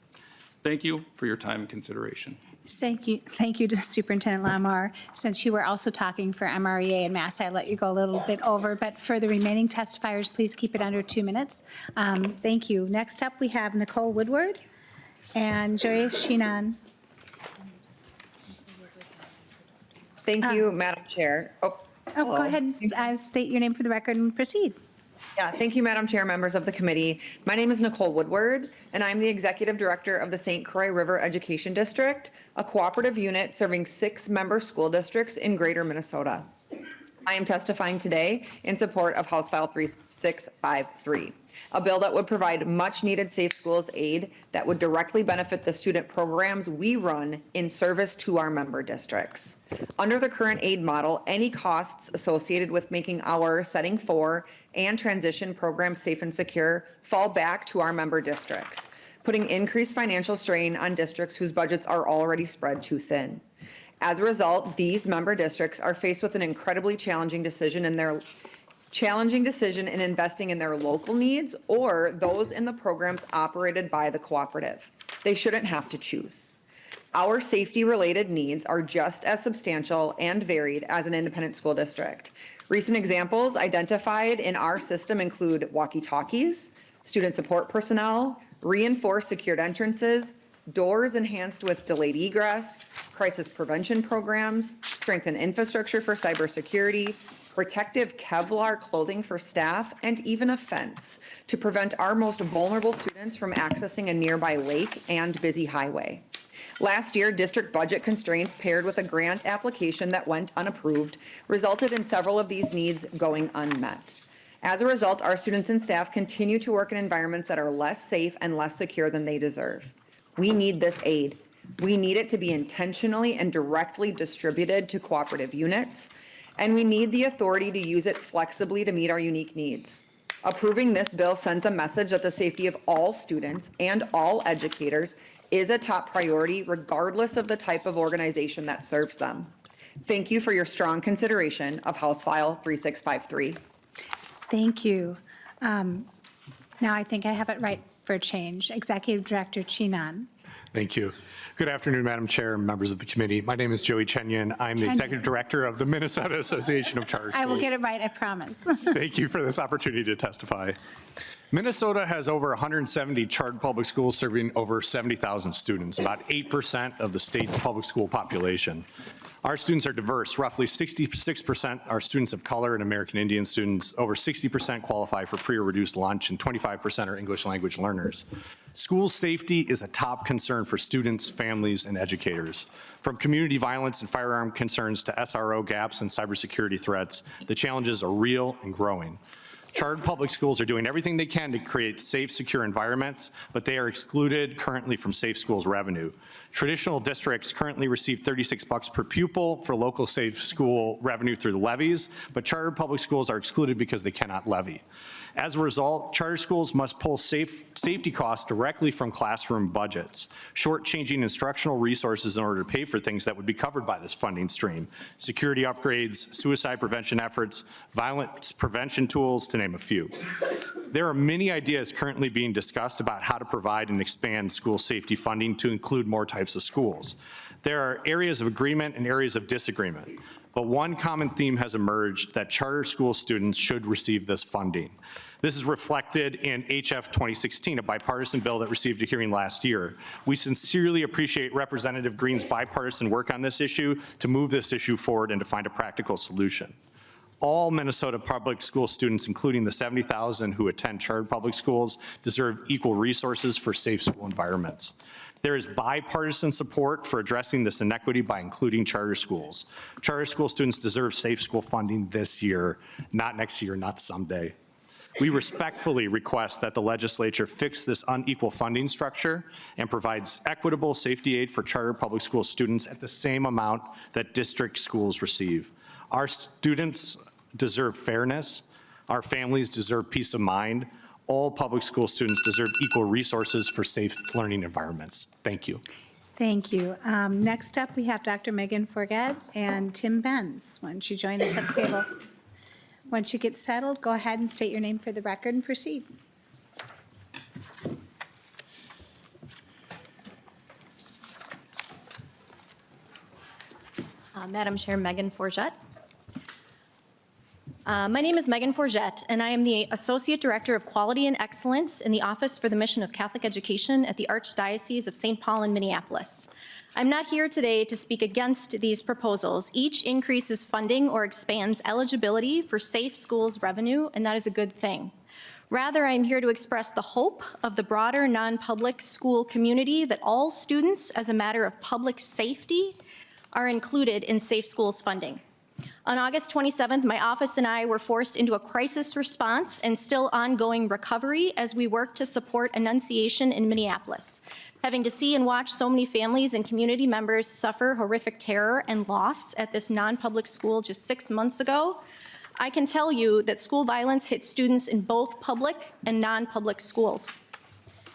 Thank you for your time and consideration. Thank you to Superintendent Lamar. Since you were also talking for MREA and Mass, I let you go a little bit over, but for the remaining testifiers, please keep it under 2 minutes. Thank you. Next up, we have Nicole Woodward and Joy Shinan. Thank you, Madam Chair. Go ahead and state your name for the record and proceed. Yeah, thank you, Madam Chair, members of the committee. My name is Nicole Woodward, and I'm the Executive Director of the St. Croix River Education District, a cooperative unit serving 6 member school districts in Greater Minnesota. I am testifying today in support of House File 3653, a bill that would provide much-needed Safe Schools aid that would directly benefit the student programs we run in service to our member districts. Under the current aid model, any costs associated with making our Setting 4 and transition programs safe and secure fall back to our member districts, putting increased financial strain on districts whose budgets are already spread too thin. As a result, these member districts are faced with an incredibly challenging decision in investing in their local needs or those in the programs operated by the cooperative. They shouldn't have to choose. Our safety-related needs are just as substantial and varied as an independent school district. Recent examples identified in our system include walkie-talkies, student support personnel, reinforced secured entrances, doors enhanced with delayed egress, crisis prevention programs, strengthened infrastructure for cybersecurity, protective Kevlar clothing for staff, and even a fence to prevent our most vulnerable students from accessing a nearby lake and busy highway. Last year, district budget constraints paired with a grant application that went unapproved resulted in several of these needs going unmet. As a result, our students and staff continue to work in environments that are less safe and less secure than they deserve. We need this aid. We need it to be intentionally and directly distributed to cooperative units, and we need the authority to use it flexibly to meet our unique needs. Approving this bill sends a message that the safety of all students and all educators is a top priority, regardless of the type of organization that serves them. Thank you for your strong consideration of House File 3653. Thank you. Now I think I have it right for a change. Executive Director Chinan. Thank you. Good afternoon, Madam Chair and members of the committee. My name is Joey Chenyan. I'm the Executive Director of the Minnesota Association of Charter Schools. I will get it right, I promise. Thank you for this opportunity to testify. Minnesota has over 170 chartered public schools serving over 70,000 students, about 8% of the state's public school population. Our students are diverse. Roughly 66% are students of color and American Indian students. Over 60% qualify for free or reduced lunch, and 25% are English language learners. School safety is a top concern for students, families, and educators. From community violence and firearm concerns to SRO gaps and cybersecurity threats, the challenges are real and growing. Chartered public schools are doing everything they can to create safe, secure environments, but they are excluded currently from safe schools revenue. Traditional districts currently receive $36 per pupil for local safe school revenue through the levies, but chartered public schools are excluded because they cannot levy. As a result, charter schools must pull safety costs directly from classroom budgets, shortchanging instructional resources in order to pay for things that would be covered by this funding stream: security upgrades, suicide prevention efforts, violence prevention tools, to name a few. There are many ideas currently being discussed about how to provide and expand school safety funding to include more types of schools. There are areas of agreement and areas of disagreement, but one common theme has emerged: that charter school students should receive this funding. This is reflected in HF 2016, a bipartisan bill that received a hearing last year. We sincerely appreciate Representative Greene's bipartisan work on this issue to move this issue forward and to find a practical solution. All Minnesota public school students, including the 70,000 who attend chartered public schools, deserve equal resources for safe school environments. There is bipartisan support for addressing this inequity by including charter schools. Charter school students deserve safe school funding this year, not next year, not someday. We respectfully request that the legislature fix this unequal funding structure and provides equitable safety aid for charter public school students at the same amount that district schools receive. Our students deserve fairness. Our families deserve peace of mind. All public school students deserve equal resources for safe learning environments. Thank you. Thank you. Next up, we have Dr. Megan Forget and Tim Benz. Why don't you join us at the table? Once you get settled, go ahead and state your name for the record and proceed. Madam Chair, Megan Forget. My name is Megan Forget, and I am the Associate Director of Quality and Excellence in the Office for the Mission of Catholic Education at the Archdiocese of St. Paul in Minneapolis. I'm not here today to speak against these proposals. Each increases funding or expands eligibility for safe schools revenue, and that is a good thing. Rather, I'm here to express the hope of the broader non-public school community that all students, as a matter of public safety, are included in Safe Schools funding. On August 27th, my office and I were forced into a crisis response and still ongoing recovery as we work to support Annunciation in Minneapolis. Having to see and watch so many families and community members suffer horrific terror and loss at this non-public school just 6 months ago, I can tell you that school violence hits students in both public and non-public schools.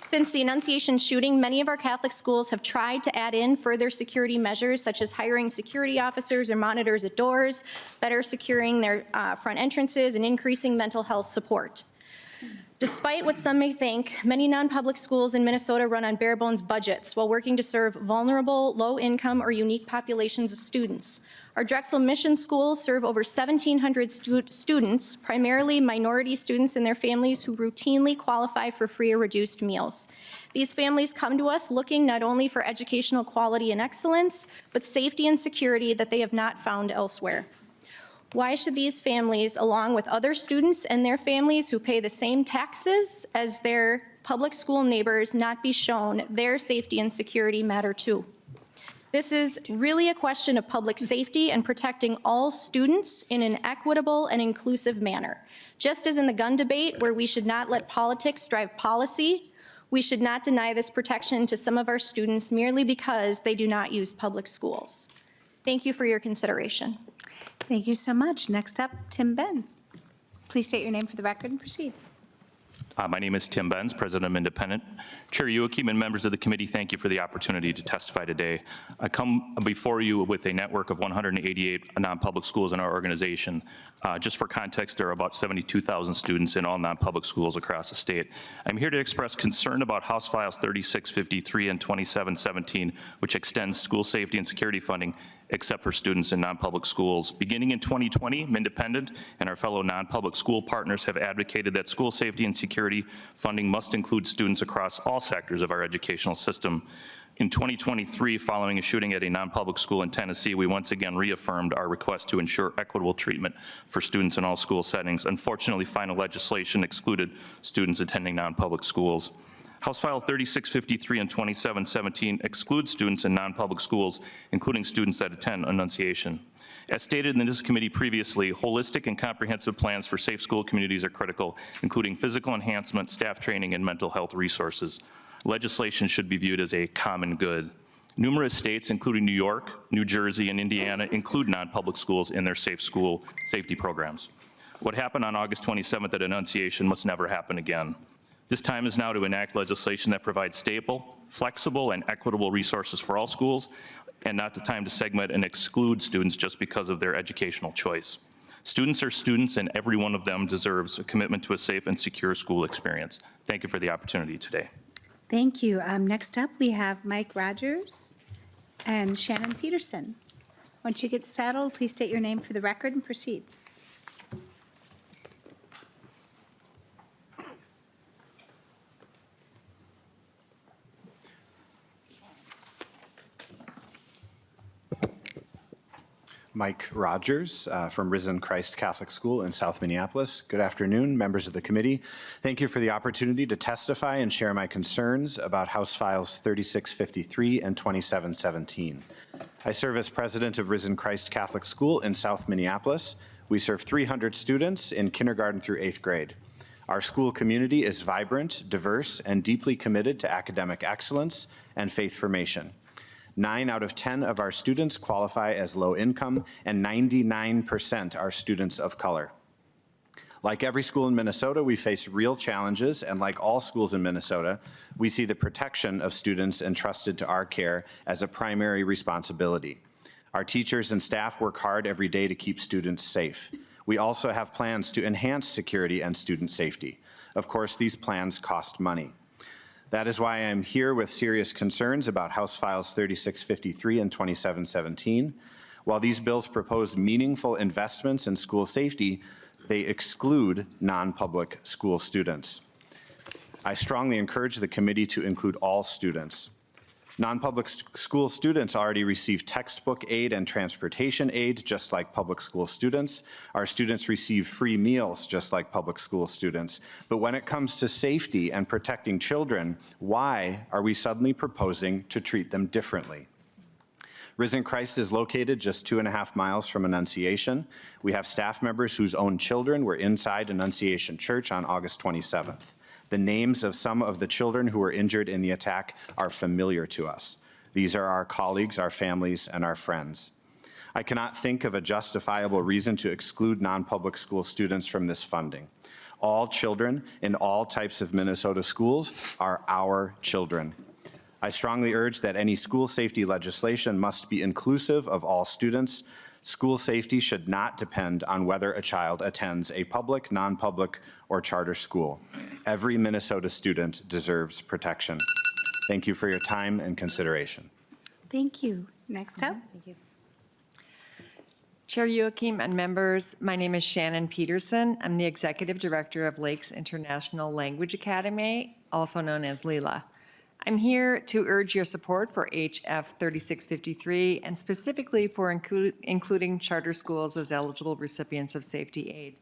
Since the Annunciation shooting, many of our Catholic schools have tried to add in further security measures, such as hiring security officers or monitors at doors, better securing their front entrances, and increasing mental health support. Despite what some may think, many non-public schools in Minnesota run on bare-bones budgets while working to serve vulnerable, low-income, or unique populations of students. Our Drexel Mission Schools serve over 1,700 students, primarily minority students and their families who routinely qualify for free or reduced meals. These families come to us looking not only for educational quality and excellence, but safety and security that they have not found elsewhere. Why should these families, along with other students and their families who pay the same taxes as their public school neighbors, not be shown their safety and security matter too? This is really a question of public safety and protecting all students in an equitable and inclusive manner. Just as in the gun debate, where we should not let politics drive policy, we should not deny this protection to some of our students merely because they do not use public schools. Thank you for your consideration. Thank you so much. Next up, Tim Benz. Please state your name for the record and proceed. My name is Tim Benz, President of Independent. Chair Youakim and members of the committee, thank you for the opportunity to testify today. I come before you with a network of 188 non-public schools in our organization. Just for context, there are about 72,000 students in all non-public schools across the state. I'm here to express concern about House Files 3653 and 2717, which extends school safety and security funding except for students in non-public schools. Beginning in 2020, Independent and our fellow non-public school partners have advocated that school safety and security funding must include students across all sectors of our educational system. In 2023, following a shooting at a non-public school in Tennessee, we once again reaffirmed our request to ensure equitable treatment for students in all school settings. Unfortunately, final legislation excluded students attending non-public schools. House File 3653 and 2717 excludes students in non-public schools, including students that attend Annunciation. As stated in this committee previously, holistic and comprehensive plans for safe school communities are critical, including physical enhancement, staff training, and mental health resources. Legislation should be viewed as a common good. Numerous states, including New York, New Jersey, and Indiana, include non-public schools in their safe school safety programs. What happened on August 27th at Annunciation must never happen again. This time is now to enact legislation that provides stable, flexible, and equitable resources for all schools, and not the time to segment and exclude students just because of their educational choice. Students are students, and every one of them deserves a commitment to a safe and secure school experience. Thank you for the opportunity today. Thank you. Next up, we have Mike Rogers and Shannon Peterson. Once you get settled, please state your name for the record and proceed. Mike Rogers from Risen Christ Catholic School in South Minneapolis. Good afternoon, members of the committee. Thank you for the opportunity to testify and share my concerns about House Files 3653 and 2717. I serve as president of Risen Christ Catholic School in South Minneapolis. We serve 300 students in kindergarten through 8th grade. Our school community is vibrant, diverse, and deeply committed to academic excellence and faith formation. 9 out of 10 of our students qualify as low income, and 99% are students of color. Like every school in Minnesota, we face real challenges, and like all schools in Minnesota, we see the protection of students entrusted to our care as a primary responsibility. Our teachers and staff work hard every day to keep students safe. We also have plans to enhance security and student safety. Of course, these plans cost money. That is why I'm here with serious concerns about House Files 3653 and 2717. While these bills propose meaningful investments in school safety, they exclude non-public school students. I strongly encourage the committee to include all students. Non-public school students already receive textbook aid and transportation aid, just like public school students. Our students receive free meals, just like public school students. But when it comes to safety and protecting children, why are we suddenly proposing to treat them differently? Risen Christ is located just 2.5 miles from Annunciation. We have staff members whose own children were inside Annunciation Church on August 27th. The names of some of the children who were injured in the attack are familiar to us. These are our colleagues, our families, and our friends. I cannot think of a justifiable reason to exclude non-public school students from this funding. All children in all types of Minnesota schools are our children. I strongly urge that any school safety legislation must be inclusive of all students. School safety should not depend on whether a child attends a public, non-public, or charter school. Every Minnesota student deserves protection. Thank you for your time and consideration. Thank you. Next up. Thank you. Chair Joachim and members, my name is Shannon Peterson. I'm the Executive Director of Lakes International Language Academy, also known as LILA. I'm here to urge your support for HF 3653 and specifically for including charter schools as eligible recipients of safety aid.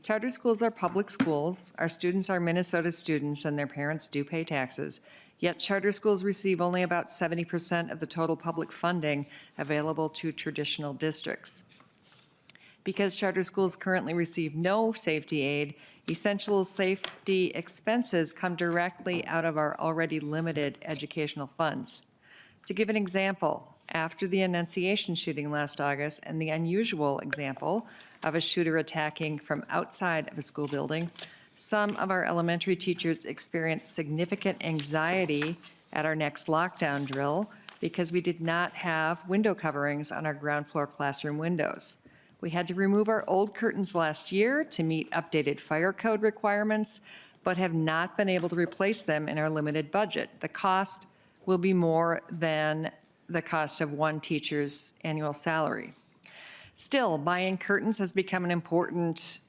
Charter schools are public schools. Our students are Minnesota students and their parents do pay taxes. Yet charter schools receive only about 70% of the total public funding available to traditional districts. Because charter schools currently receive no safety aid, essential safety expenses come directly out of our already limited educational funds. To give an example, after the Annunciation shooting last August and the unusual example of a shooter attacking from outside of a school building, some of our elementary teachers experienced significant anxiety at our next lockdown drill because we did not have window coverings on our ground floor classroom windows. We had to remove our old curtains last year to meet updated fire code requirements, but have not been able to replace them in our limited budget. The cost will be more than the cost of one teacher's annual salary. Still, buying curtains has become an important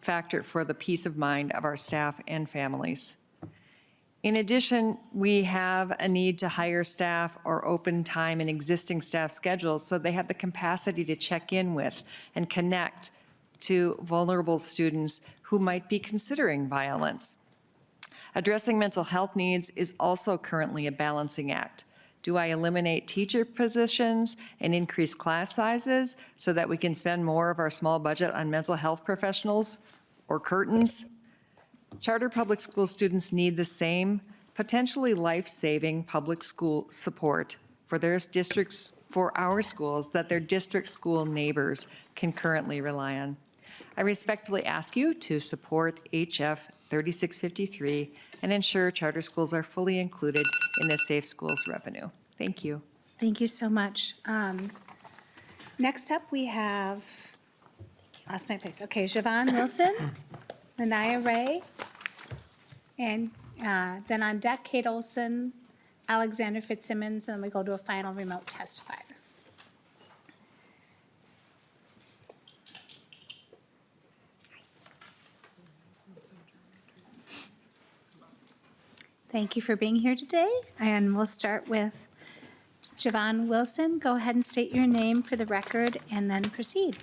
factor for the peace of mind of our staff and families. In addition, we have a need to hire staff or open time in existing staff schedules so they have the capacity to check in with and connect to vulnerable students who might be considering violence. Addressing mental health needs is also currently a balancing act. Do I eliminate teacher positions and increase class sizes so that we can spend more of our small budget on mental health professionals or curtains? Charter public school students need the same potentially life-saving public school support for their districts, for our schools, that their district school neighbors can currently rely on. I respectfully ask you to support HF 3653 and ensure charter schools are fully included in the Safe Schools revenue. Thank you. Thank you so much. Next up, we have, lost my place. Okay, Javon Wilson, Lanaya Ray, and then on deck, Kate Olson, Alexander Fitzsimmons, and then we go to a final remote testifier. Thank you for being here today, and we'll start with Javon Wilson. Go ahead and state your name for the record and then proceed.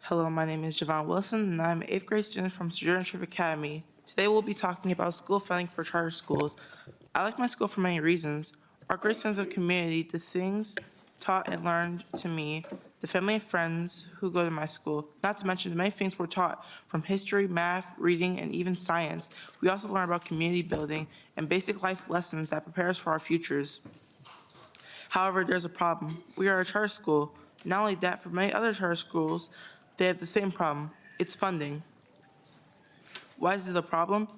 Hello, my name is Javon Wilson, and I'm an 8th grade student from Sojourner Truth Academy. Today we'll be talking about school funding for charter schools. I like my school for many reasons. Our great sense of community, the things taught and learned to me, the family and friends who go to my school, not to mention the many things we're taught, from history, math, reading, and even science. We also learn about community building and basic life lessons that prepare us for our futures. However, there's a problem. We are a charter school. Not only that, for many other charter schools, they have the same problem. It's funding. Why is it a problem?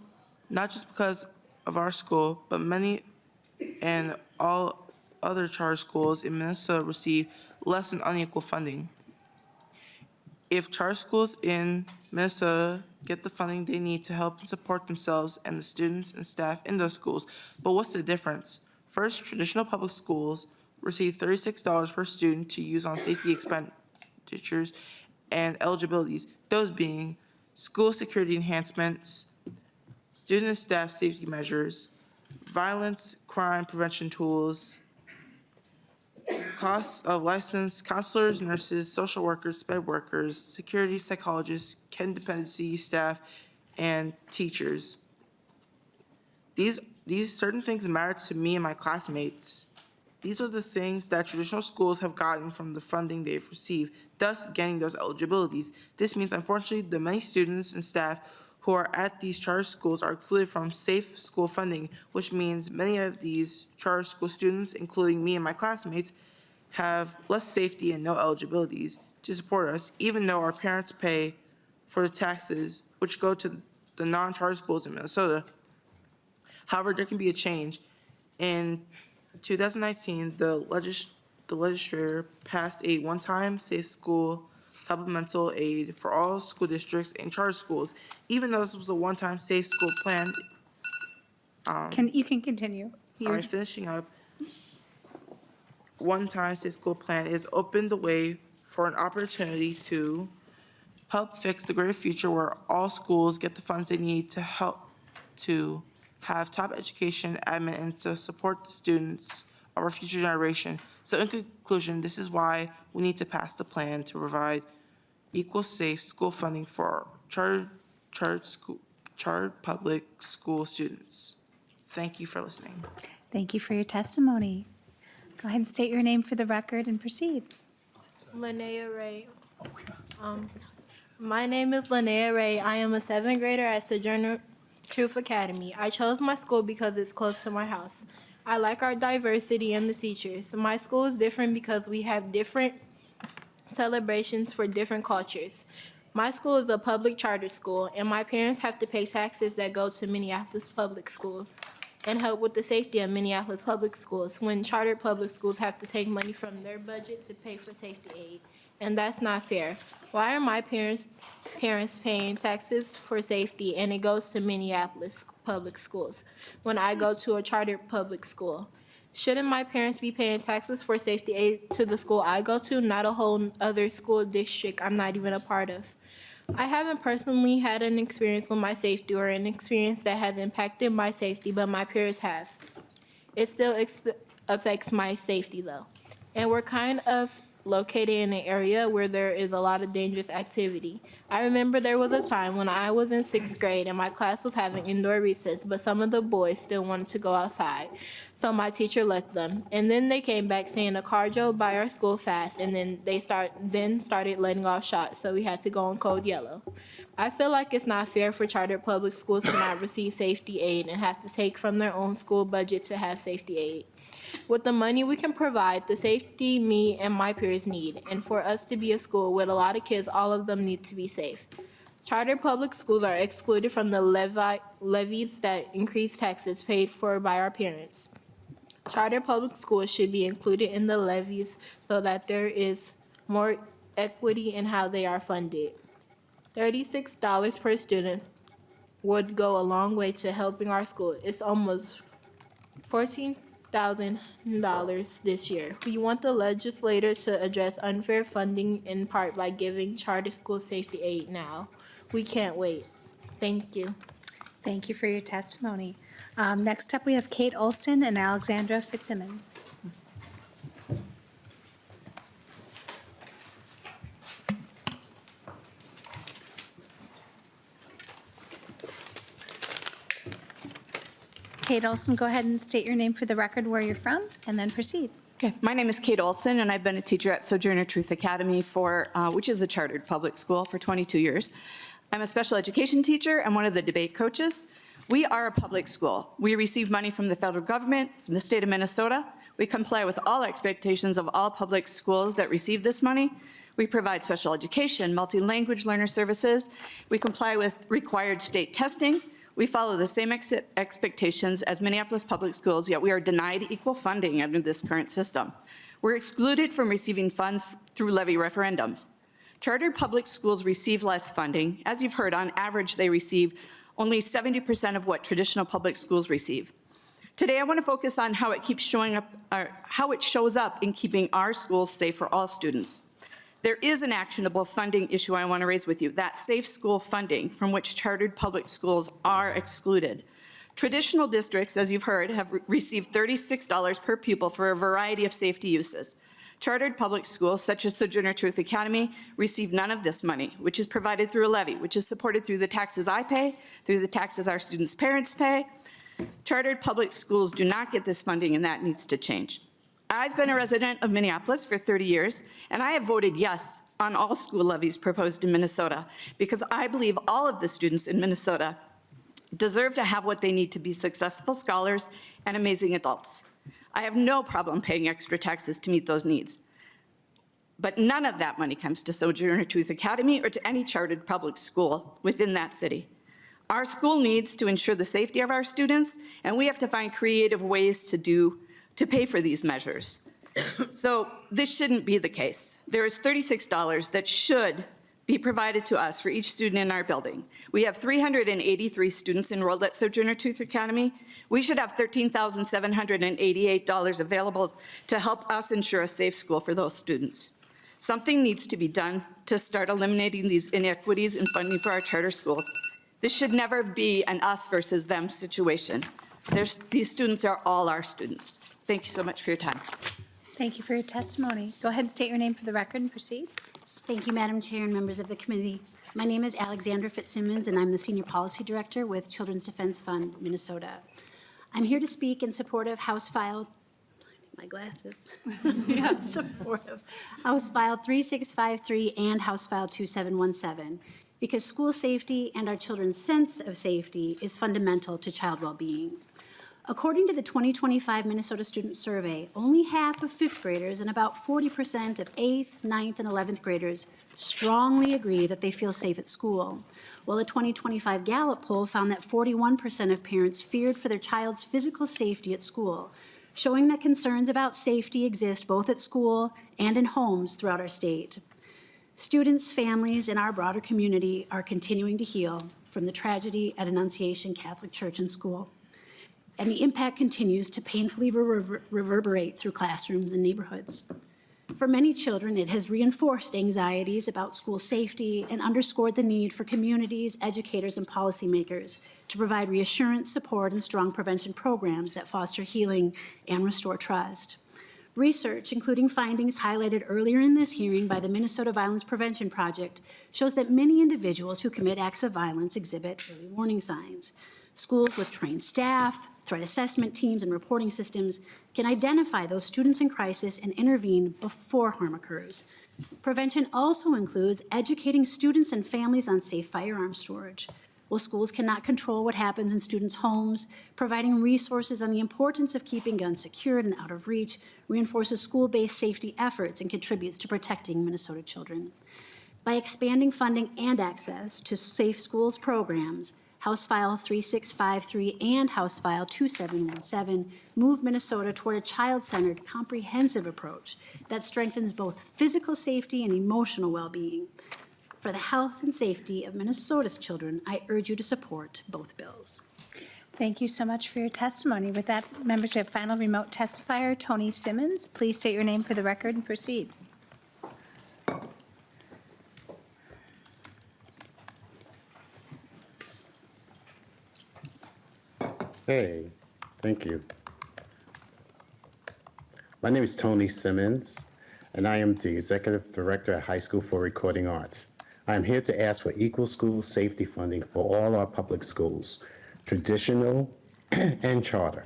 Not just because of our school, but many and all other charter schools in Minnesota receive less than unequal funding. If charter schools in Minnesota get the funding they need to help and support themselves and the students and staff in those schools, but what's the difference? First, traditional public schools receive $36 per student to use on safety expenditures and eligibilities, those being school security enhancements, student and staff safety measures, violence, crime prevention tools, costs of licensed counselors, nurses, social workers, sped workers, security psychologists, kin dependency staff, and teachers. These certain things matter to me and my classmates. These are the things that traditional schools have gotten from the funding they've received, thus getting those eligibilities. This means, unfortunately, the many students and staff who are at these charter schools are excluded from safe school funding, which means many of these charter school students, including me and my classmates, have less safety and no eligibilities to support us, even though our parents pay for the taxes which go to the non-charter schools in Minnesota. However, there can be a change. In 2019, the legislature passed a one-time safe school supplemental aid for all school districts and charter schools. Even though this was a one-time safe school plan. You can continue. All right, finishing up. One-time safe school plan is opened the way for an opportunity to help fix the greater future where all schools get the funds they need to help to have top education, admin, and to support the students of our future generation. So in conclusion, this is why we need to pass the plan to provide equal safe school funding for chartered public school students. Thank you for listening. Thank you for your testimony. Go ahead and state your name for the record and proceed. Linnea Ray. My name is Linnea Ray. I am a 7th grader at Sojourner Truth Academy. I chose my school because it's close to my house. I like our diversity and the teachers. My school is different because we have different celebrations for different cultures. My school is a public charter school, and my parents have to pay taxes that go to Minneapolis public schools and help with the safety of Minneapolis public schools when chartered public schools have to take money from their budget to pay for safety aid. And that's not fair. Why are my parents paying taxes for safety and it goes to Minneapolis public schools when I go to a chartered public school? Shouldn't my parents be paying taxes for safety aid to the school I go to, not a whole other school district I'm not even a part of? I haven't personally had an experience with my safety or an experience that has impacted my safety, but my peers have. It still affects my safety though. And we're kind of located in an area where there is a lot of dangerous activity. I remember there was a time when I was in 6th grade and my class was having indoor recess, but some of the boys still wanted to go outside. So my teacher let them. And then they came back saying a car drove by our school fast, and then they started letting off shots, so we had to go on code yellow. I feel like it's not fair for chartered public schools to not receive safety aid and have to take from their own school budget to have safety aid. With the money we can provide, the safety me and my peers need, and for us to be a school with a lot of kids, all of them need to be safe. Charter public schools are excluded from the levies that increase taxes paid for by our parents. Charter public schools should be included in the levies so that there is more equity in how they are funded. $36 per student would go a long way to helping our school. It's almost $14,000 this year. We want the legislator to address unfair funding in part by giving charter school safety aid now. We can't wait. Thank you. Thank you for your testimony. Next up, we have Kate Olson and Alexandra Fitzsimmons. Kate Olson, go ahead and state your name for the record, where you're from, and then proceed. Okay, my name is Kate Olson, and I've been a teacher at Sojourner Truth Academy which is a chartered public school, for 22 years. I'm a special education teacher and one of the debate coaches. We are a public school. We receive money from the federal government, from the state of Minnesota. We comply with all expectations of all public schools that receive this money. We provide special education, multi-language learner services. We comply with required state testing. We follow the same expectations as Minneapolis public schools, yet we are denied equal funding under this current system. We're excluded from receiving funds through levy referendums. Chartered public schools receive less funding. As you've heard, on average, they receive only 70% of what traditional public schools receive. Today, I want to focus on how it keeps showing up, or how it shows up in keeping our schools safe for all students. There is an actionable funding issue I want to raise with you, that safe school funding from which chartered public schools are excluded. Traditional districts, as you've heard, have received $36 per pupil for a variety of safety uses. Chartered public schools, such as Sojourner Truth Academy, receive none of this money, which is provided through a levy, which is supported through the taxes I pay, through the taxes our students' parents pay. Chartered public schools do not get this funding, and that needs to change. I've been a resident of Minneapolis for 30 years, and I have voted yes on all school levies proposed in Minnesota because I believe all of the students in Minnesota deserve to have what they need to be successful scholars and amazing adults. I have no problem paying extra taxes to meet those needs. But none of that money comes to Sojourner Truth Academy or to any chartered public school within that city. Our school needs to ensure the safety of our students, and we have to find creative ways to pay for these measures. So this shouldn't be the case. There is $36 that should be provided to us for each student in our building. We have 383 students enrolled at Sojourner Truth Academy. We should have $13,788 available to help us ensure a safe school for those students. Something needs to be done to start eliminating these inequities in funding for our charter schools. This should never be an us versus them situation. These students are all our students. Thank you so much for your time. Thank you for your testimony. Go ahead and state your name for the record and proceed. Thank you, Madam Chair and members of the committee. My name is Alexandra Fitzsimmons, and I'm the Senior Policy Director with Children's Defense Fund, Minnesota. I'm here to speak in support of House File, my glasses, in support of House File 3653 and House File 2717, because school safety and our children's sense of safety is fundamental to child well-being. According to the 2025 Minnesota Student Survey, only half of 5th graders and about 40% of 8th, 9th, and 11th graders strongly agree that they feel safe at school, while a 2025 Gallup poll found that 41% of parents feared for their child's physical safety at school, showing that concerns about safety exist both at school and in homes throughout our state. Students, families, and our broader community are continuing to heal from the tragedy at Annunciation Catholic Church and School. And the impact continues to painfully reverberate through classrooms and neighborhoods. For many children, it has reinforced anxieties about school safety and underscored the need for communities, educators, and policymakers to provide reassurance, support, and strong prevention programs that foster healing and restore trust. Research, including findings highlighted earlier in this hearing by the Minnesota Violence Prevention Project, shows that many individuals who commit acts of violence exhibit early warning signs. Schools with trained staff, threat assessment teams, and reporting systems can identify those students in crisis and intervene before harm occurs. Prevention also includes educating students and families on safe firearm storage. While schools cannot control what happens in students' homes, providing resources on the importance of keeping guns secured and out of reach reinforces school-based safety efforts and contributes to protecting Minnesota children. By expanding funding and access to Safe Schools programs, House File 3653 and House File 2717 move Minnesota toward a child-centered, comprehensive approach that strengthens both physical safety and emotional well-being. For the health and safety of Minnesota's children, I urge you to support both bills. Thank you so much for your testimony. With that, members, we have final remote testifier, Tony Simmons. Please state your name for the record and proceed. Hey, thank you. My name is Tony Simmons, and I am the Executive Director at High School for Recording Arts. I am here to ask for equal school safety funding for all our public schools, traditional and charter.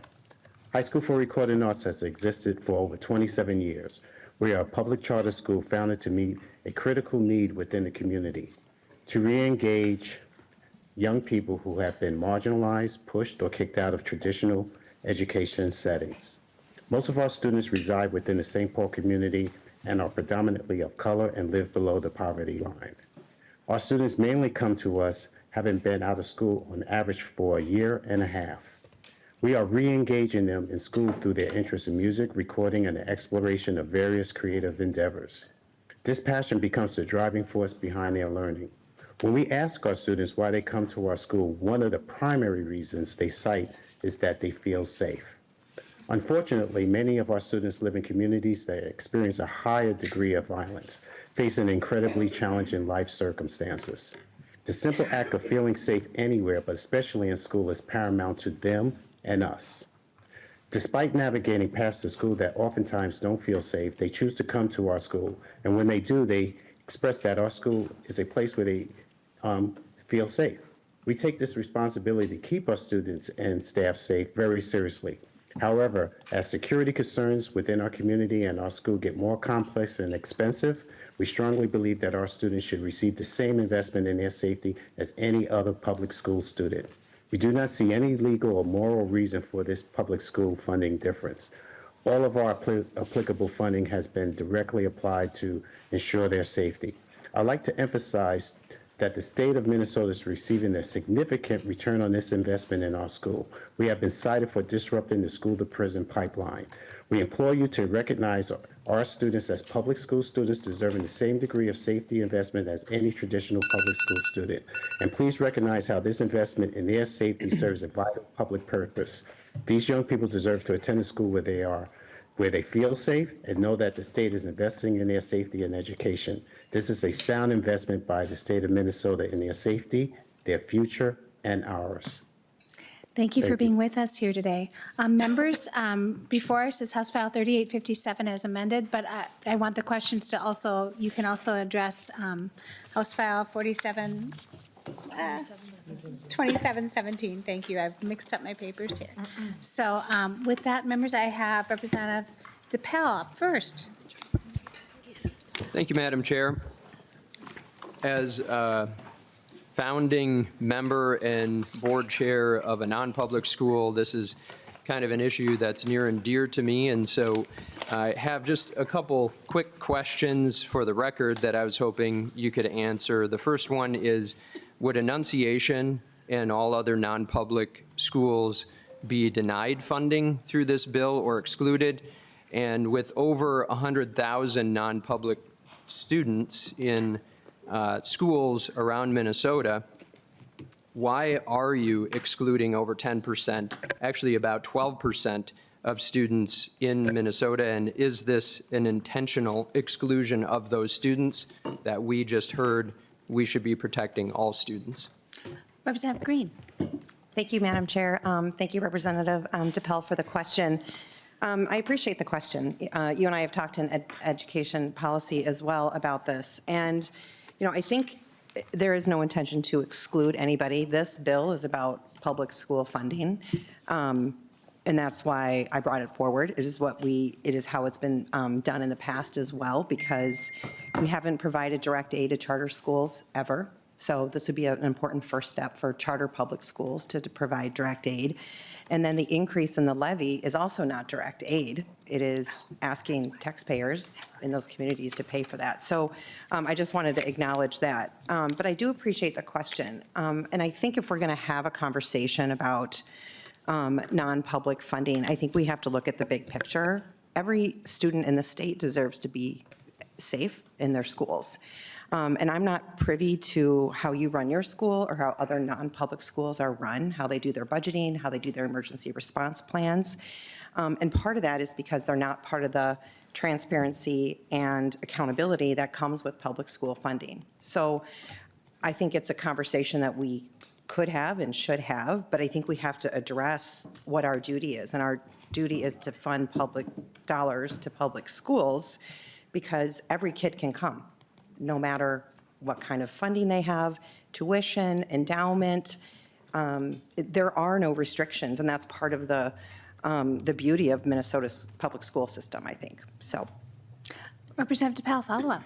High School for Recording Arts has existed for over 27 years. We are a public charter school founded to meet a critical need within the community, to re-engage young people who have been marginalized, pushed, or kicked out of traditional education settings. Most of our students reside within the St. Paul community and are predominantly of color and live below the poverty line. Our students mainly come to us having been out of school on average for a year and a half. We are re-engaging them in school through their interest in music, recording, and the exploration of various creative endeavors. This passion becomes the driving force behind their learning. When we ask our students why they come to our school, one of the primary reasons they cite is that they feel safe. Unfortunately, many of our students live in communities that experience a higher degree of violence, facing incredibly challenging life circumstances. The simple act of feeling safe anywhere, but especially in school, is paramount to them and us. Despite navigating paths to school that oftentimes don't feel safe, they choose to come to our school. And when they do, they express that our school is a place where they feel safe. We take this responsibility to keep our students and staff safe very seriously. However, as security concerns within our community and our school get more complex and expensive, we strongly believe that our students should receive the same investment in their safety as any other public school student. We do not see any legal or moral reason for this public school funding difference. All of our applicable funding has been directly applied to ensure their safety. I'd like to emphasize that the state of Minnesota is receiving a significant return on this investment in our school. We have been cited for disrupting the school-to-prison pipeline. We implore you to recognize our students as public school students deserving the same degree of safety investment as any traditional public school student. And please recognize how this investment in their safety serves a vital public purpose. These young people deserve to attend a school where they feel safe and know that the state is investing in their safety and education. This is a sound investment by the state of Minnesota in their safety, their future, and ours. Thank you for being with us here today. Members, before us is House File 3857 as amended, but I want the questions to also, you can also address House File 2717. Thank you. I've mixed up my papers here. So with that, members, I have Representative DePel up first. Thank you, Madam Chair. As founding member and board chair of a non-public school, this is kind of an issue that's near and dear to me. And so I have just a couple quick questions for the record that I was hoping you could answer. The first one is, would Annunciation and all other non-public schools be denied funding through this bill or excluded? And with over 100,000 non-public students in schools around Minnesota, why are you excluding over 10%, actually about 12% of students in Minnesota? And is this an intentional exclusion of those students that we just heard we should be protecting all students? Representative Greene. Thank you, Madam Chair. Thank you, Representative DePel, for the question. I appreciate the question. You and I have talked in education policy as well about this. And, I think there is no intention to exclude anybody. This bill is about public school funding. And that's why I brought it forward. It is how it's been done in the past as well, because we haven't provided direct aid to charter schools ever. So this would be an important first step for charter public schools to provide direct aid. And then the increase in the levy is also not direct aid. It is asking taxpayers in those communities to pay for that. So I just wanted to acknowledge that. But I do appreciate the question. And I think if we're going to have a conversation about non-public funding, I think we have to look at the big picture. Every student in the state deserves to be safe in their schools. And I'm not privy to how you run your school or how other non-public schools are run, how they do their budgeting, how they do their emergency response plans. And part of that is because they're not part of the transparency and accountability that comes with public school funding. So I think it's a conversation that we could have and should have, but I think we have to address what our duty is. And our duty is to fund public dollars to public schools, because every kid can come, no matter what kind of funding they have, tuition, endowment. There are no restrictions, and that's part of the beauty of Minnesota's public school system, I think. So, Representative Powell, follow-up.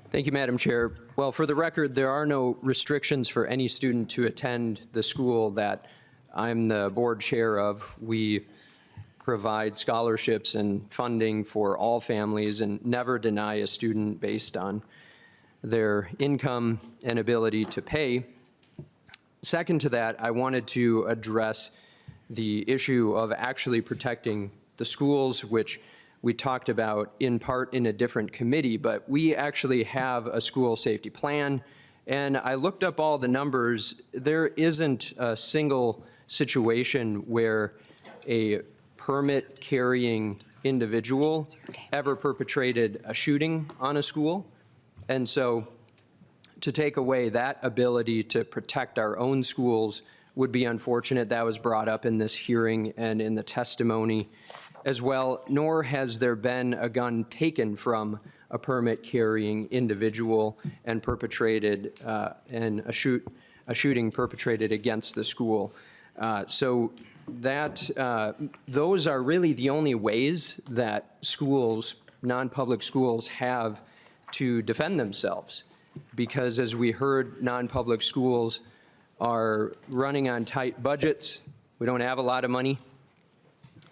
Thank you, Madam Chair. Well, for the record, there are no restrictions for any student to attend the school that I'm the board chair of. We provide scholarships and funding for all families and never deny a student based on their income and ability to pay. Second to that, I wanted to address the issue of actually protecting the schools, which we talked about in part in a different committee, but we actually have a school safety plan. And I looked up all the numbers. There isn't a single situation where a permit carrying individual ever perpetrated a shooting on a school. And so to take away that ability to protect our own schools would be unfortunate. That was brought up in this hearing and in the testimony as well, nor has there been a gun taken from a permit-carrying individual and perpetrated, and a shooting perpetrated against the school. So that, those are really the only ways that schools, non-public schools, have to defend themselves. Because as we heard, non-public schools are running on tight budgets. We don't have a lot of money,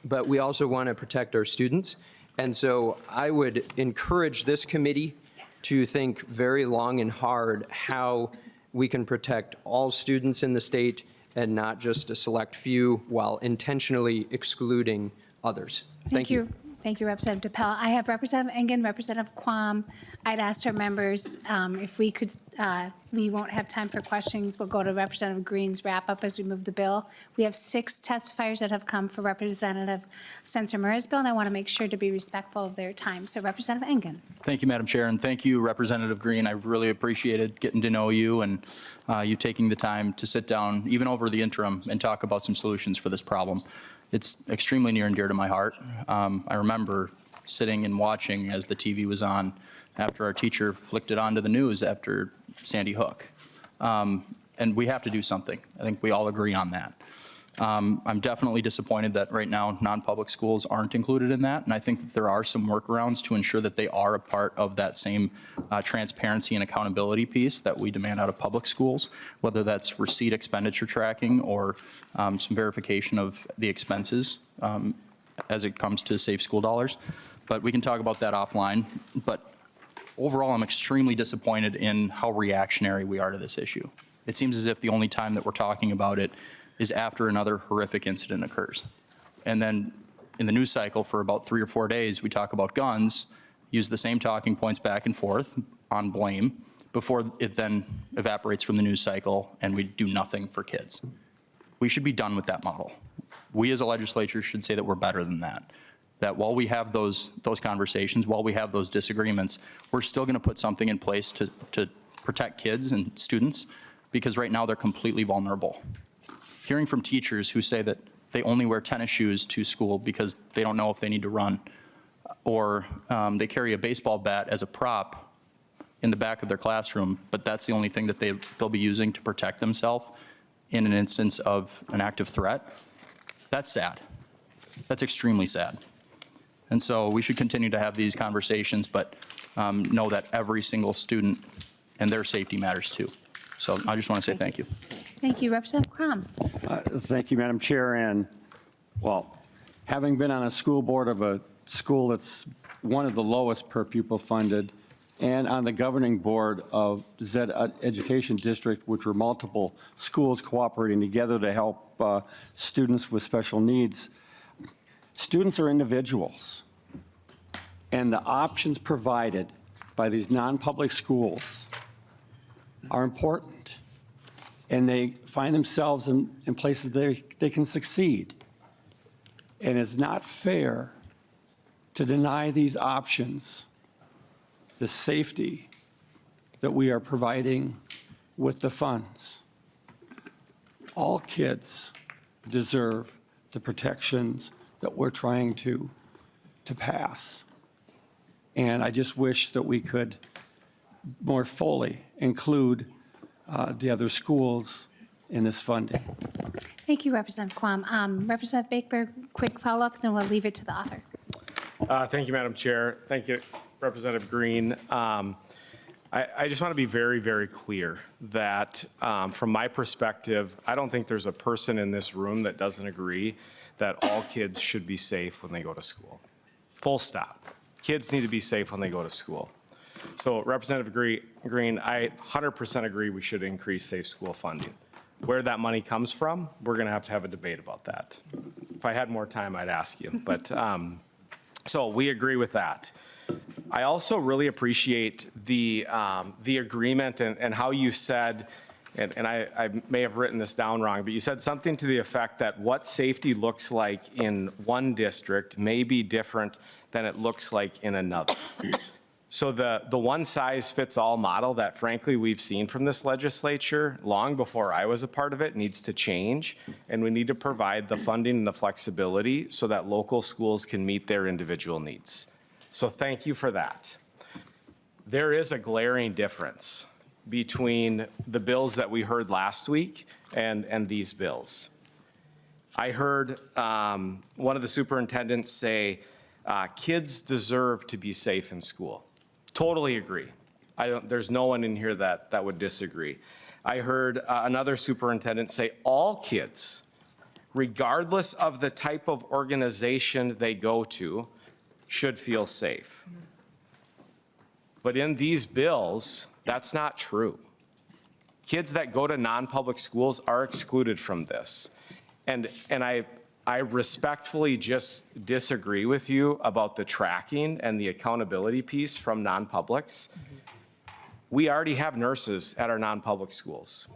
but we also want to protect our students. And so I would encourage this committee to think very long and hard how we can protect all students in the state and not just a select few while intentionally excluding others. Thank you. Thank you, Representative Pell. I have Representative Engen, Representative Quam. I'd asked our members if we could, we won't have time for questions. We'll go to Representative Greene's wrap-up as we move the bill. We have 6 testifiers that have come for Representative Sencer-Mura's bill, and I want to make sure to be respectful of their time. So Representative Engen. Thank you, Madam Chair, and thank you, Representative Greene. I really appreciated getting to know you and you taking the time to sit down, even over the interim, and talk about some solutions for this problem. It's extremely near and dear to my heart. I remember sitting and watching as the TV was on after our teacher flicked it onto the news after Sandy Hook. And we have to do something. I think we all agree on that. I'm definitely disappointed that right now non-public schools aren't included in that, and I think that there are some workarounds to ensure that they are a part of that same transparency and accountability piece that we demand out of public schools, whether that's receipt expenditure tracking or some verification of the expenses as it comes to safe school dollars. But we can talk about that offline. But overall, I'm extremely disappointed in how reactionary we are to this issue. It seems as if the only time that we're talking about it is after another horrific incident occurs. And then in the news cycle for about 3 or 4 days, we talk about guns, use the same talking points back and forth on blame before it then evaporates from the news cycle and we do nothing for kids. We should be done with that model. We as a legislature should say that we're better than that. That while we have those conversations, while we have those disagreements, we're still gonna put something in place to protect kids and students, because right now they're completely vulnerable. Hearing from teachers who say that they only wear tennis shoes to school because they don't know if they need to run. Or they carry a baseball bat as a prop in the back of their classroom, but that's the only thing that they'll be using to protect themselves in an instance of an active threat. That's sad. That's extremely sad. And so we should continue to have these conversations, but know that every single student and their safety matters too. So I just want to say thank you. Thank you. Representative Crom. Thank you, Madam Chair. And, well, having been on a school board of a school that's one of the lowest per pupil funded, and on the governing board of Zed Education District, which were multiple schools cooperating together to help students with special needs, students are individuals. And the options provided by these non-public schools are important. And they find themselves in places they can succeed. And it's not fair to deny these options the safety that we are providing with the funds. All kids deserve the protections that we're trying to pass. And I just wish that we could more fully include the other schools in this funding. Thank you, Representative Quam. Representative Baker, quick follow-up, then we'll leave it to the author. Thank you, Madam Chair. Thank you, Representative Greene. I just want to be very, very clear that from my perspective, I don't think there's a person in this room that doesn't agree that all kids should be safe when they go to school. Full stop. Kids need to be safe when they go to school. So Representative Greene, I 100% agree we should increase safe school funding. Where that money comes from, we're going to have a debate about that. If I had more time, I'd ask you. But so we agree with that. I also really appreciate the agreement and how you said, and I may have written this down wrong, but you said something to the effect that what safety looks like in one district may be different than it looks like in another. So the one-size-fits-all model that frankly we've seen from this legislature long before I was a part of it needs to change, and we need to provide the funding and the flexibility so that local schools can meet their individual needs. So thank you for that. There is a glaring difference between the bills that we heard last week and these bills. I heard one of the superintendents say, kids deserve to be safe in school. Totally agree. There's no one in here that would disagree. I heard another superintendent say all kids, regardless of the type of organization they go to, should feel safe. But in these bills, that's not true. Kids that go to non-public schools are excluded from this. And I respectfully just disagree with you about the tracking and the accountability piece from non-publics. We already have nurses at our non-public schools.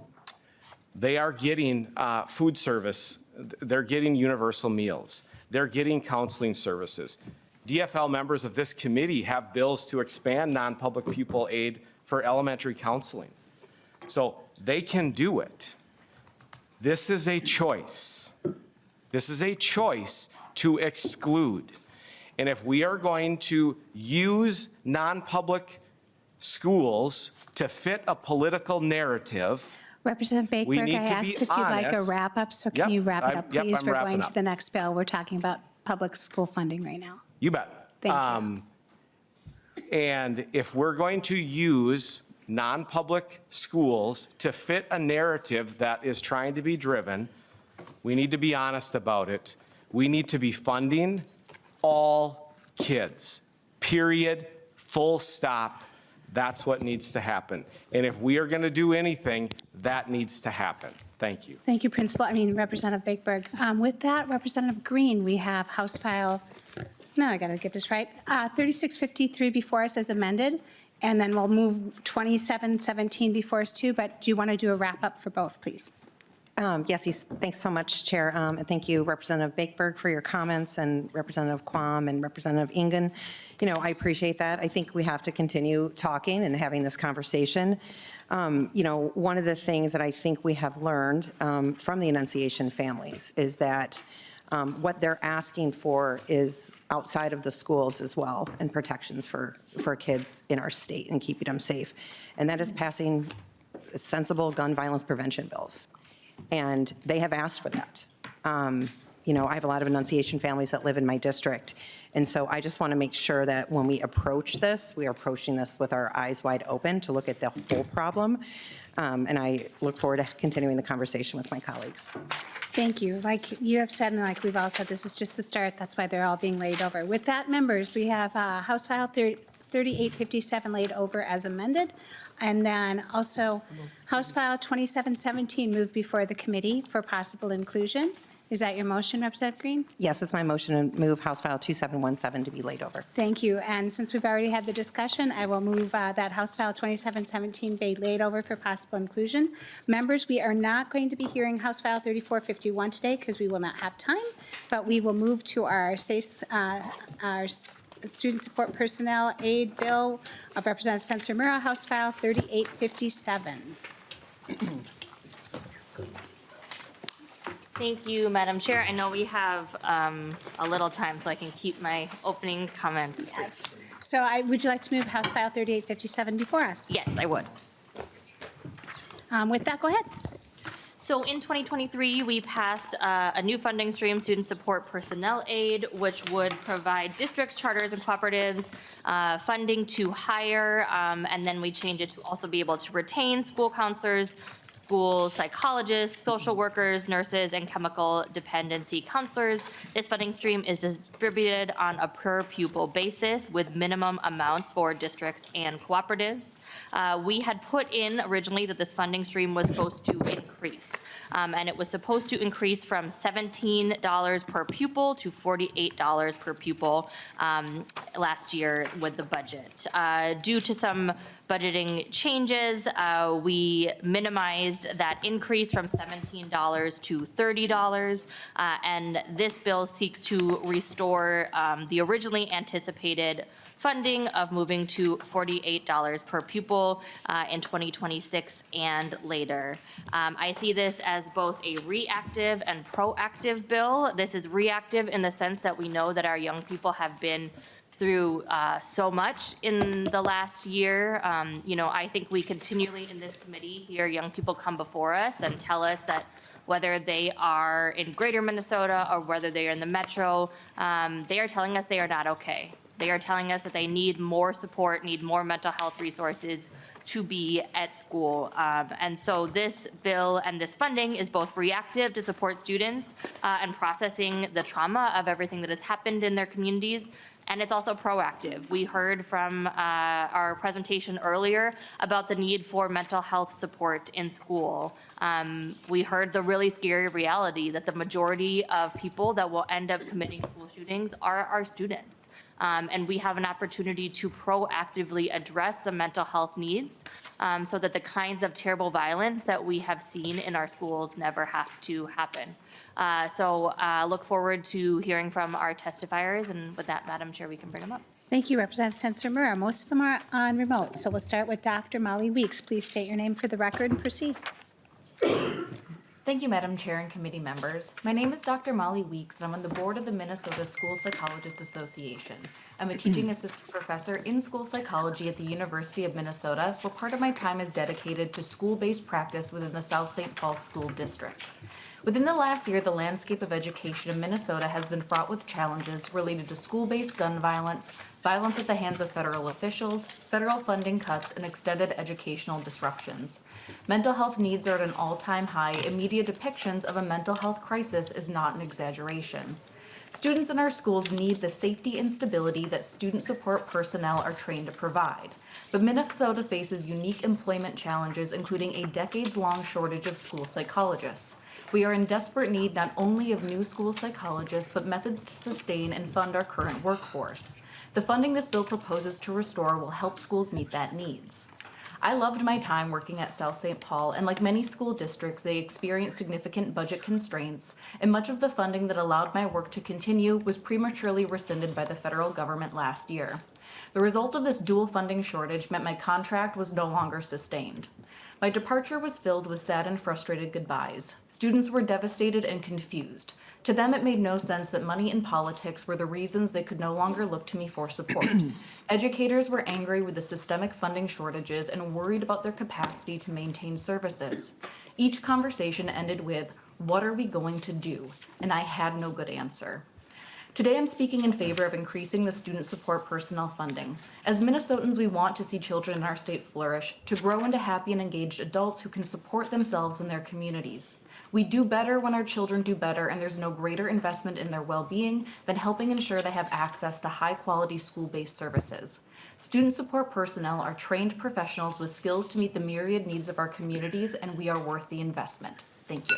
They are getting food service. They're getting universal meals. They're getting counseling services. DFL members of this committee have bills to expand non-public pupil aid for elementary counseling. So they can do it. This is a choice. This is a choice to exclude. And if we are going to use non-public schools to fit a political narrative, Representative Baker, we need I to asked be if you'd like a honest. wrap-up, so Yep, can you wrap it up, yep, please? I'm We're wrapping going to up. the next bill. We're talking about public school funding right now. You bet. Thank you. And if we're going to use non-public schools to fit a narrative that is trying to be driven, we need to be honest about it. We need to be funding all kids, period, full stop. That's what needs to happen. And if we are going to do anything, that needs to happen. Thank you. Thank you, Representative Bakeberg. With that, Representative Greene, we have House File, no, I got to get this right, 3653 before us as amended, and then we'll move 2717 before us too, but do you want to do a wrap-up for both, please? Thanks so much, Chair. And thank you, Representative Bakeberg, for your comments, and Representative Quam and Representative Ingen. I appreciate that. I think we have to continue talking and having this conversation. One of the things that I think we have learned from the Annunciation families is that what they're asking for is outside of the schools as well, and protections for kids in our state and keeping them safe. And that is passing sensible gun violence prevention bills. And they have asked for that. I have a lot of Annunciation families that live in my district. And so I just want to make sure that when we approach this, we are approaching this with our eyes wide open to look at the whole problem. And I look forward to continuing the conversation with my colleagues. Thank you. Like you have said, and like we've all said, this is just the start. That's why they're all being laid over. With that, members, we have House File 3857 laid over as amended. And then also House File 2717 moved before the committee for possible inclusion. Is that your motion, Representative Greene? Yes, it's my motion to move House File 2717 to be laid over. Thank you. And since we've already had the discussion, I will move that House File 2717 be laid over for possible inclusion. Members, we are not going to be hearing House File 3451 today because we will not have time, but we will move to our Student Support Personnel Aid Bill of Representative Sencer-Mura, House File 3857. Thank you, Madam Chair. I know we have a little time, so I can keep my opening comments. Yes. So would you like to move House File 3857 before us? Yes, I would. With that, go ahead. So in 2023, we passed a new funding stream, Student Support Personnel Aid, which would provide districts, charters, and cooperatives funding to hire, and then we changed it to also be able to retain school counselors, school psychologists, social workers, nurses, and chemical dependency counselors. This funding stream is distributed on a per pupil basis with minimum amounts for districts and cooperatives. We had put in originally that this funding stream was supposed to increase, and it was supposed to increase from $17 per pupil to $48 per pupil last year with the budget. Due to some budgeting changes, we minimized that increase from $17 to $30, and this bill seeks to restore the originally anticipated funding of moving to $48 per pupil in 2026 and later. I see this as both a reactive and proactive bill. This is reactive in the sense that we know that our young people have been through so much in the last year. I think we continually in this committee hear young people come before us and tell us that whether they are in greater Minnesota or whether they are in the metro, they are telling us they are not okay. They are telling us that they need more support, need more mental health resources to be at school. And so this bill and this funding is both reactive to support students and processing the trauma of everything that has happened in their communities, and it's also proactive. We heard from our presentation earlier about the need for mental health support in school. We heard the really scary reality that the majority of people that will end up committing school shootings are our students. And we have an opportunity to proactively address the mental health needs so that the kinds of terrible violence that we have seen in our schools never have to happen. So look forward to hearing from our testifiers, and with that, Madam Chair, we can bring them up. Thank you, Representative Sencer-Mura. Most of them are on remote, so we'll start with Dr. Molly Weeks. Please state your name for the record and proceed. Thank you, Madam Chair and committee members. My name is Dr. Molly Weeks, and I'm on the board of the Minnesota School Psychologists Association. I'm a teaching assistant professor in school psychology at the University of Minnesota, where part of my time is dedicated to school-based practice within the South St. Paul School District. Within the last year, the landscape of education in Minnesota has been fraught with challenges related to school-based gun violence, violence at the hands of federal officials, federal funding cuts, and extended educational disruptions. Mental health needs are at an all-time high, and media depictions of a mental health crisis is not an exaggeration. Students in our schools need the safety and stability that student support personnel are trained to provide. But Minnesota faces unique employment challenges, including a decades-long shortage of school psychologists. We are in desperate need not only of new school psychologists, but methods to sustain and fund our current workforce. The funding this bill proposes to restore will help schools meet that needs. I loved my time working at South St. Paul, and like many school districts, they experienced significant budget constraints, and much of the funding that allowed my work to continue was prematurely rescinded by the federal government last year. The result of this dual funding shortage meant my contract was no longer sustained. My departure was filled with sad and frustrated goodbyes. Students were devastated and confused. To them, it made no sense that money and politics were the reasons they could no longer look to me for support. Educators were angry with the systemic funding shortages and worried about their capacity to maintain services. Each conversation ended with, "What are we going to do?" And I had no good answer. Today, I'm speaking in favor of increasing the student support personnel funding. As Minnesotans, we want to see children in our state flourish, to grow into happy and engaged adults who can support themselves and their communities. We do better when our children do better, and there's no greater investment in their well-being than helping ensure they have access to high-quality school-based services. Student support personnel are trained professionals with skills to meet the myriad needs of our communities, and we are worth the investment. Thank you.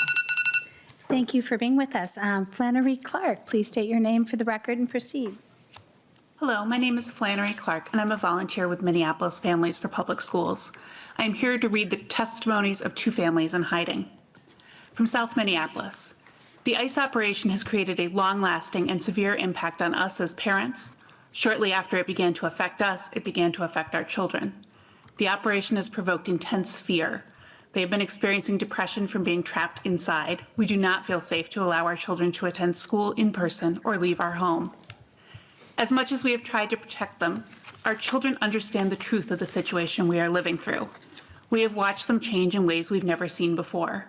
Thank you for being with us. Flannery Clark, please state your name for the record and proceed. Hello, my name is Flannery Clark, and I'm a volunteer with Minneapolis Families for Public Schools. I am here to read the testimonies of 2 families in hiding. From South Minneapolis, the ICE operation has created a long-lasting and severe impact on us as parents. Shortly after it began to affect us, it began to affect our children. The operation has provoked intense fear. They have been experiencing depression from being trapped inside. We do not feel safe to allow our children to attend school in person or leave our home. As much as we have tried to protect them, our children understand the truth of the situation we are living through. We have watched them change in ways we've never seen before.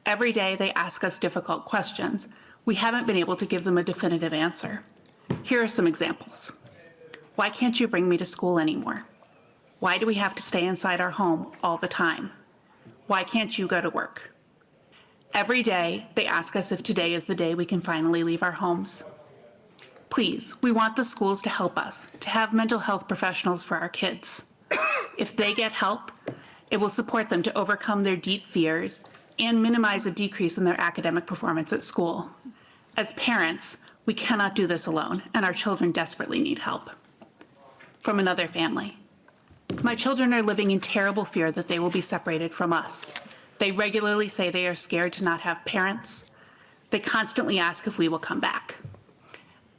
Every day they ask us difficult questions. We haven't been able to give them a definitive answer. Here are some examples. Why can't you bring me to school anymore? Why do we have to stay inside our home all the time? Why can't you go to work? Every day, they ask us if today is the day we can finally leave our homes. Please, we want the schools to help us, to have mental health professionals for our kids. If they get help, it will support them to overcome their deep fears and minimize a decrease in their academic performance at school. As parents, we cannot do this alone, and our children desperately need help. From another family. My children are living in terrible fear that they will be separated from us. They regularly say they are scared to not have parents. They constantly ask if we will come back.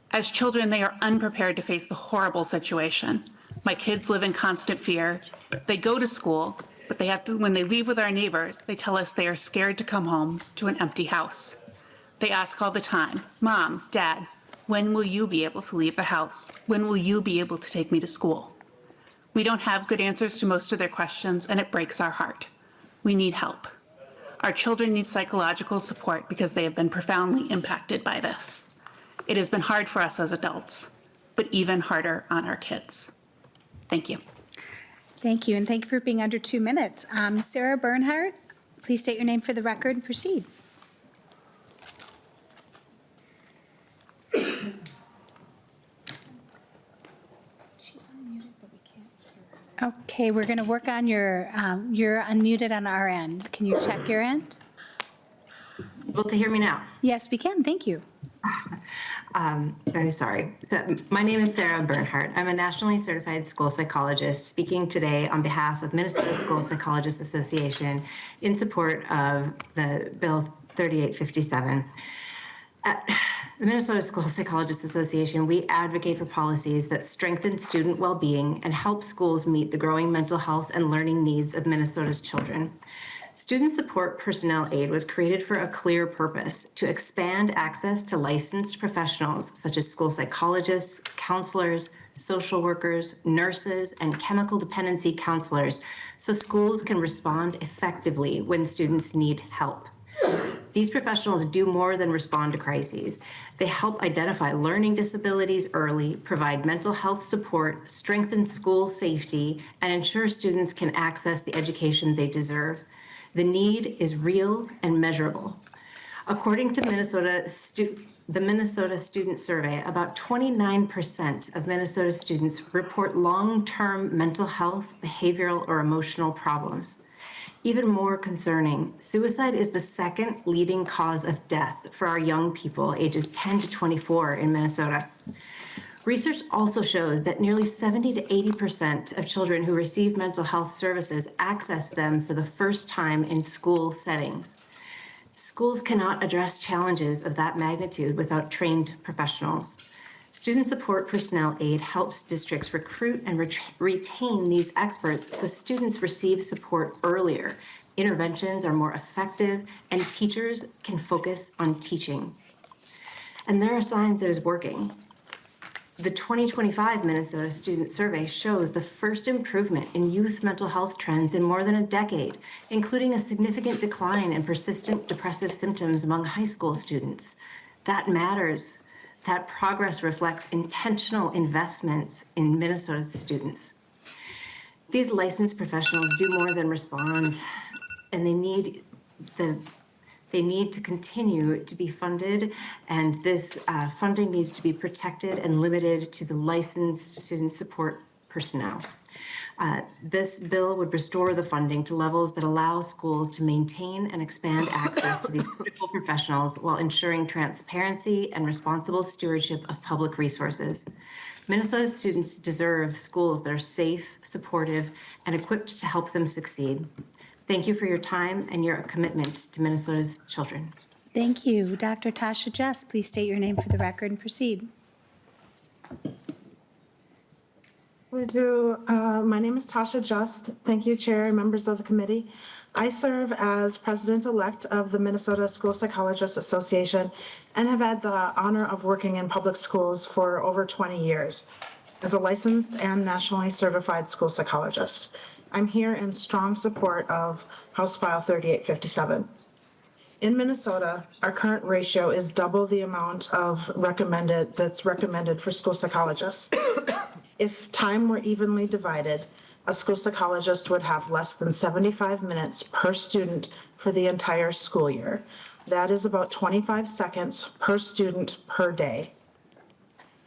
As children, they are unprepared to face the horrible situation. My kids live in constant fear. They go to school, but they have to, when they leave with our neighbors, they tell us they are scared to come home to an empty house. They ask all the time, "Mom, Dad, when will you be able to leave the house? When will you be able to take me to school?" We don't have good answers to most of their questions, and it breaks our heart. We need help. Our children need psychological support because they have been profoundly impacted by this. It has been hard for us as adults, but even harder on our kids. Thank you. Thank you, and thank you for being under 2 minutes. Sarah Bernhardt, please state your name for the record and proceed. Okay, we're going to work on you're unmuted on our end. Can you check your end? Able to hear me now? Yes, we can. Thank you. Very sorry. So, my name is Sarah Bernhardt. I'm a nationally certified school psychologist speaking today on behalf of Minnesota School Psychologists Association in support of the Bill 3857. At the Minnesota School Psychologists Association, we advocate for policies that strengthen student well-being and help schools meet the growing mental health and learning needs of Minnesota's children. Student support personnel aid was created for a clear purpose: to expand access to licensed professionals such as school psychologists, counselors, social workers, nurses, and chemical dependency counselors, so schools can respond effectively when students need help. These professionals do more than respond to crises. They help identify learning disabilities early, provide mental health support, strengthen school safety, and ensure students can access the education they deserve. The need is real and measurable. According to the Minnesota Student Survey, about 29% of Minnesota students report long-term mental health, behavioral, or emotional problems. Even more concerning, suicide is the second leading cause of death for our young people ages 10 to 24 in Minnesota. Research also shows that nearly 70 to 80% of children who receive mental health services access them for the first time in school settings. Schools cannot address challenges of that magnitude without trained professionals. Student support personnel aid helps districts recruit and retain these experts so students receive support earlier, interventions are more effective, and teachers can focus on teaching. And there are signs that it's working. The 2025 Minnesota Student Survey shows the first improvement in youth mental health trends in more than a decade, including a significant decline in persistent depressive symptoms among high school students. That matters. That progress reflects intentional investments in Minnesota's students. These licensed professionals do more than respond, and they need to continue to be funded, and this funding needs to be protected and limited to the licensed student support personnel. This bill would restore the funding to levels that allow schools to maintain and expand access to these critical professionals while ensuring transparency and responsible stewardship of public resources. Minnesota's students deserve schools that are safe, supportive, and equipped to help them succeed. Thank you for your time and your commitment to Minnesota's children. Thank you. Dr. Tasha Jess, please state your name for the record and proceed. My name is Tasha Just. Thank you, Chair and members of the committee. I serve as President-elect of the Minnesota School Psychologists Association and have had the honor of working in public schools for over 20 years as a licensed and nationally certified school psychologist. I'm here in strong support of House File 3857. In Minnesota, our current ratio is double the amount that's recommended for school psychologists. If time were evenly divided, a school psychologist would have less than 75 minutes per student for the entire school year. That is about 25 seconds per student per day.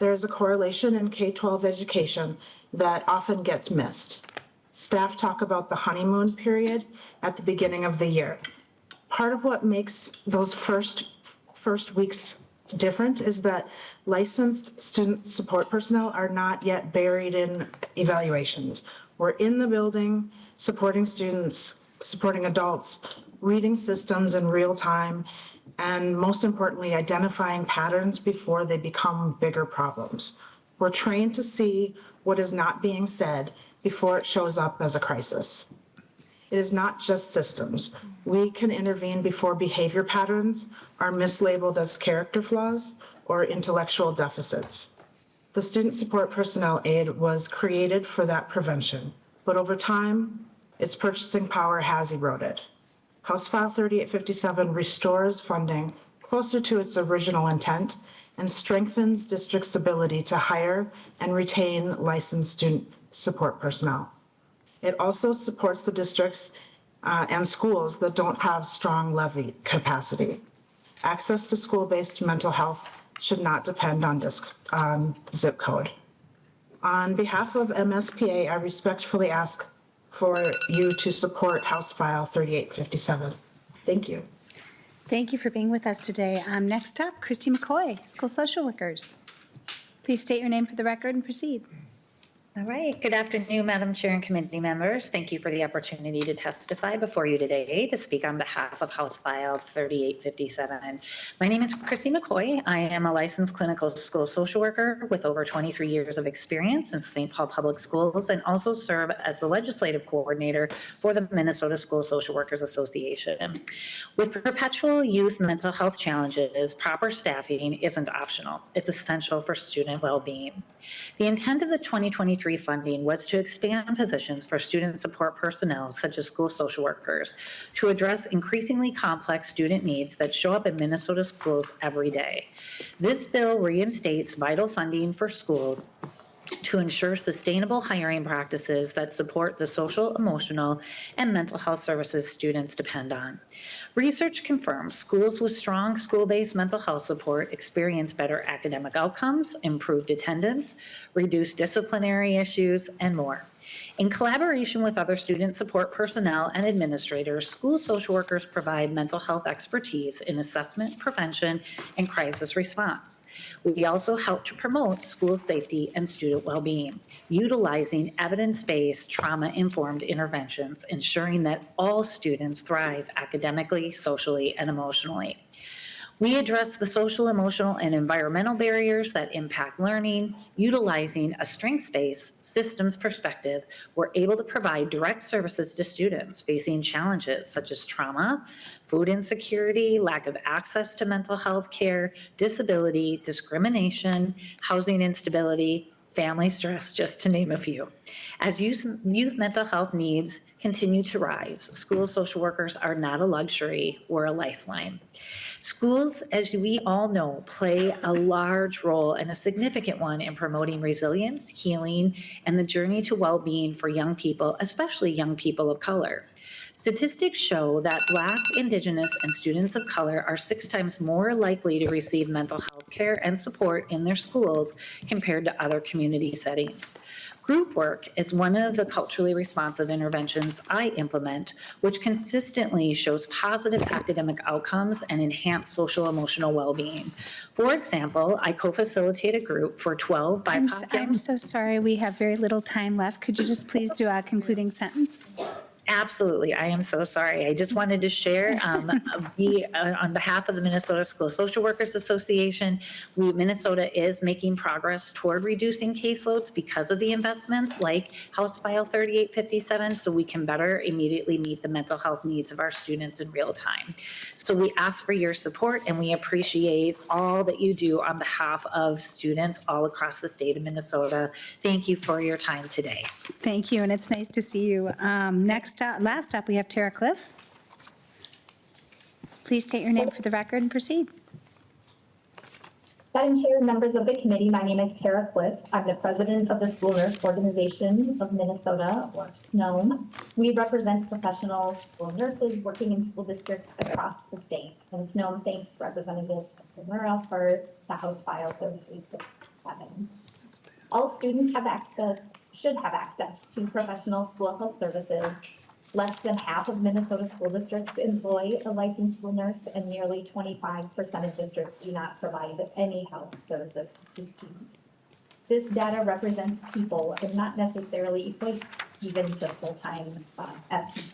There is a correlation in K-12 education that often gets missed. Staff talk about the honeymoon period at the beginning of the year. Part of what makes those first weeks different is that licensed student support personnel are not yet buried in evaluations. We're in the building, supporting students, supporting adults, reading systems in real time, and most importantly, identifying patterns before they become bigger problems. We're trained to see what is not being said before it shows up as a crisis. It is not just systems. We can intervene before behavior patterns are mislabeled as character flaws or intellectual deficits. The Student Support Personnel Aid was created for that prevention, but over time, its purchasing power has eroded. House File 3857 restores funding closer to its original intent and strengthens districts' ability to hire and retain licensed student support personnel. It also supports the districts and schools that don't have strong levy capacity. Access to school-based mental health should not depend on zip code. On behalf of MSPA, I respectfully ask for you to support House File 3857. Thank you. Thank you for being with us today. Next up, Christy McCoy, School Social Workers. Please state your name for the record and proceed. All right. Good afternoon, Madam Chair and committee members. Thank you for the opportunity to testify before you today to speak on behalf of House File 3857. My name is Christy McCoy. I am a licensed clinical school social worker with over 23 years of experience in St. Paul Public Schools and also serve as the legislative coordinator for the Minnesota School Social Workers Association. With perpetual youth mental health challenges, proper staffing isn't optional. It's essential for student well-being. The intent of the 2023 funding was to expand positions for student support personnel, such as school social workers, to address increasingly complex student needs that show up in Minnesota schools every day. This bill reinstates vital funding for schools to ensure sustainable hiring practices that support the social, emotional, and mental health services students depend on. Research confirms schools with strong school-based mental health support experience better academic outcomes, improved attendance, reduced disciplinary issues, and more. In collaboration with other student support personnel and administrators, school social workers provide mental health expertise in assessment, prevention, and crisis response. We also help to promote school safety and student well-being, utilizing evidence-based, trauma-informed interventions, ensuring that all students thrive academically, socially, and emotionally. We address the social, emotional, and environmental barriers that impact learning. Utilizing a strengths-based systems perspective, we're able to provide direct services to students facing challenges such as trauma, food insecurity, lack of access to mental health care, disability, discrimination, housing instability, family stress, just to name a few. As youth mental health needs continue to rise, school social workers are not a luxury, we're a lifeline. Schools, as we all know, play a large role and a significant one in promoting resilience, healing, and the journey to well-being for young people, especially young people of color. Statistics show that Black, Indigenous, and students of color are 6 times more likely to receive mental health care and support in their schools compared to other community settings. Group work is one of the culturally responsive interventions I implement, which consistently shows positive academic outcomes and enhanced social emotional well-being. For example, I co-facilitate a group for 12 BIPOC I'm so sorry, we have very little time left. Could you just please do a concluding sentence? Absolutely. I am so sorry. I just wanted to share, on behalf of the Minnesota School Social Workers Association, Minnesota is making progress toward reducing caseloads because of the investments like House File 3857, so we can better immediately meet the mental health needs of our students in real time. So we ask for your support, and we appreciate all that you do on behalf of students all across the state of Minnesota. Thank you for your time today. Thank you, and it's nice to see you. Last up, we have Tara Cliff. Please state your name for the record and proceed. Madam Chair, members of the committee, my name is Tara Cliff. I'm the president of the School Nurse Organization of Minnesota, or SNOM. We represent professional school nurses working in school districts across the state. And SNOM thanks Representative Sencer-Mura for the House File 3857. All students should have access to professional school health services. Less than half of Minnesota school districts employ a licensed school nurse, and nearly 25% of districts do not provide any health services to students. This data represents people and not necessarily equates even to full-time FTE.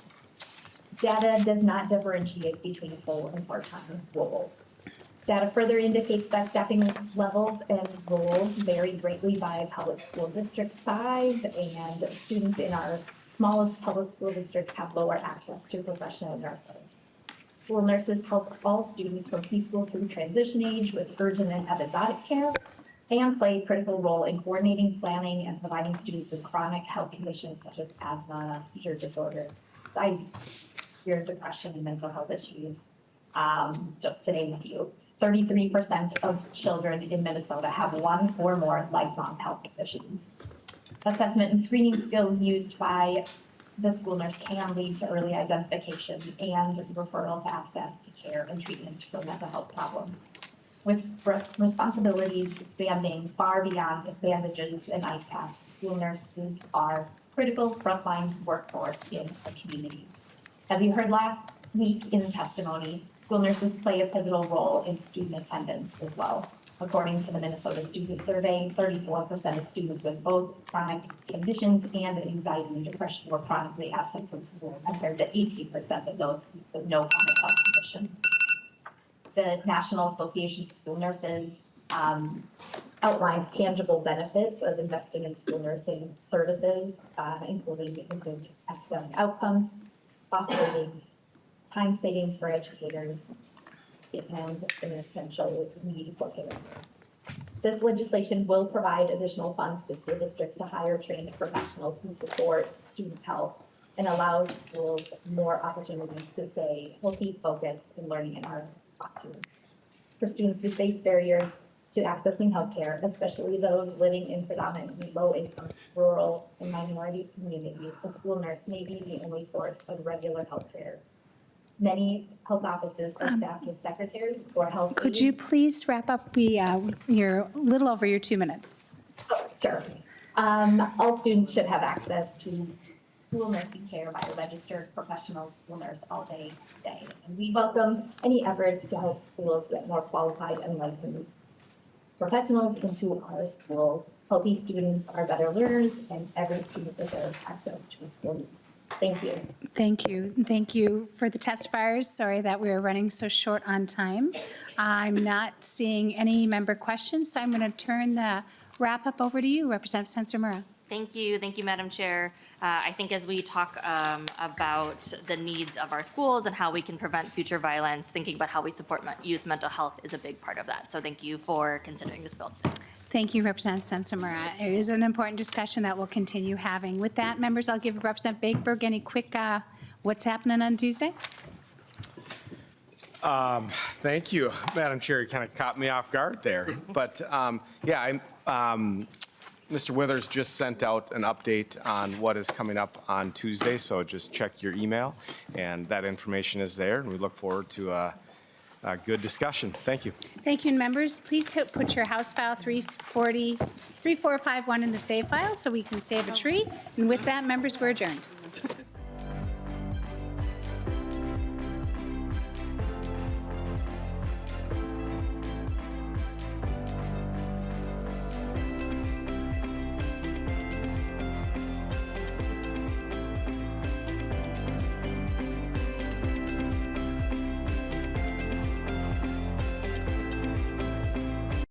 Data does not differentiate between full and part-time roles. Data further indicates that staffing levels and roles vary greatly by public school district size, and students in our smallest public school districts have lower access to professional nurses. School nurses help all students from preschool through transition age with urgent and episodic care, and play a critical role in coordinating, planning, and providing students with chronic health conditions such as asthma, seizure disorder, diabetes, severe depression, and mental health issues, just to name a few. 33% of children in Minnesota have one or more lifelong health conditions. Assessment and screening skills used by the school nurse can lead to early identification and referral to access to care and treatment for mental health problems. With responsibilities expanding far beyond bandages and ice packs, school nurses are critical frontline workforce in our communities. As you heard last week in testimony, school nurses play a pivotal role in student attendance as well. According to the Minnesota Student Survey, 34% of students with both chronic conditions and anxiety and depression were chronically absent from school, compared to 18% of those with no chronic health conditions. The National Association of School Nurses outlines tangible benefits of investing in school nursing services, including improved academic outcomes, cost savings, time savings for educators, and an essential need for care. This legislation will provide additional funds to school districts to hire trained professionals who support student health and allow schools more opportunities to stay healthy, focused, and learning in our classrooms. For students who face barriers to accessing healthcare, especially those living in predominantly low-income, rural, and minority communities, a school nurse may be the only source of regular healthcare. Many health offices are staffed with secretaries or health Could aides. you please wrap up? You're a little over your 2 minutes. Oh, sure. All students should have access to school nursing care by a registered professional school nurse all day, today. And we welcome any efforts to help schools get more qualified and licensed professionals into our schools. Healthy students are better learners, and every student deserves access to a school nurse. Thank you. Thank you. Thank you for the testifiers. Sorry that we are running so short on time. I'm not seeing any member questions, so I'm going to turn the wrap-up over to you, Representative Sencer-Mura. Thank you, Madam Chair. I think as we talk about the needs of our schools and how we can prevent future violence, thinking about how we support youth mental health is a big part of that. So thank you for considering this bill today. Thank you, Representative Sencer-Mura. It is an important discussion that we'll continue having. With that, members, I'll give Representative Bakeberg any quick what's happening on Tuesday. Thank you, Madam Chair. You kind of caught me off guard there. But yeah, Mr. Withers just sent out an update on what is coming up on Tuesday, so just check your email, and that information is there, and we look forward to a good discussion. Thank you. Thank you, and members, please put your House File 3451 in the save file so we can save a tree. And with that, members, we're adjourned.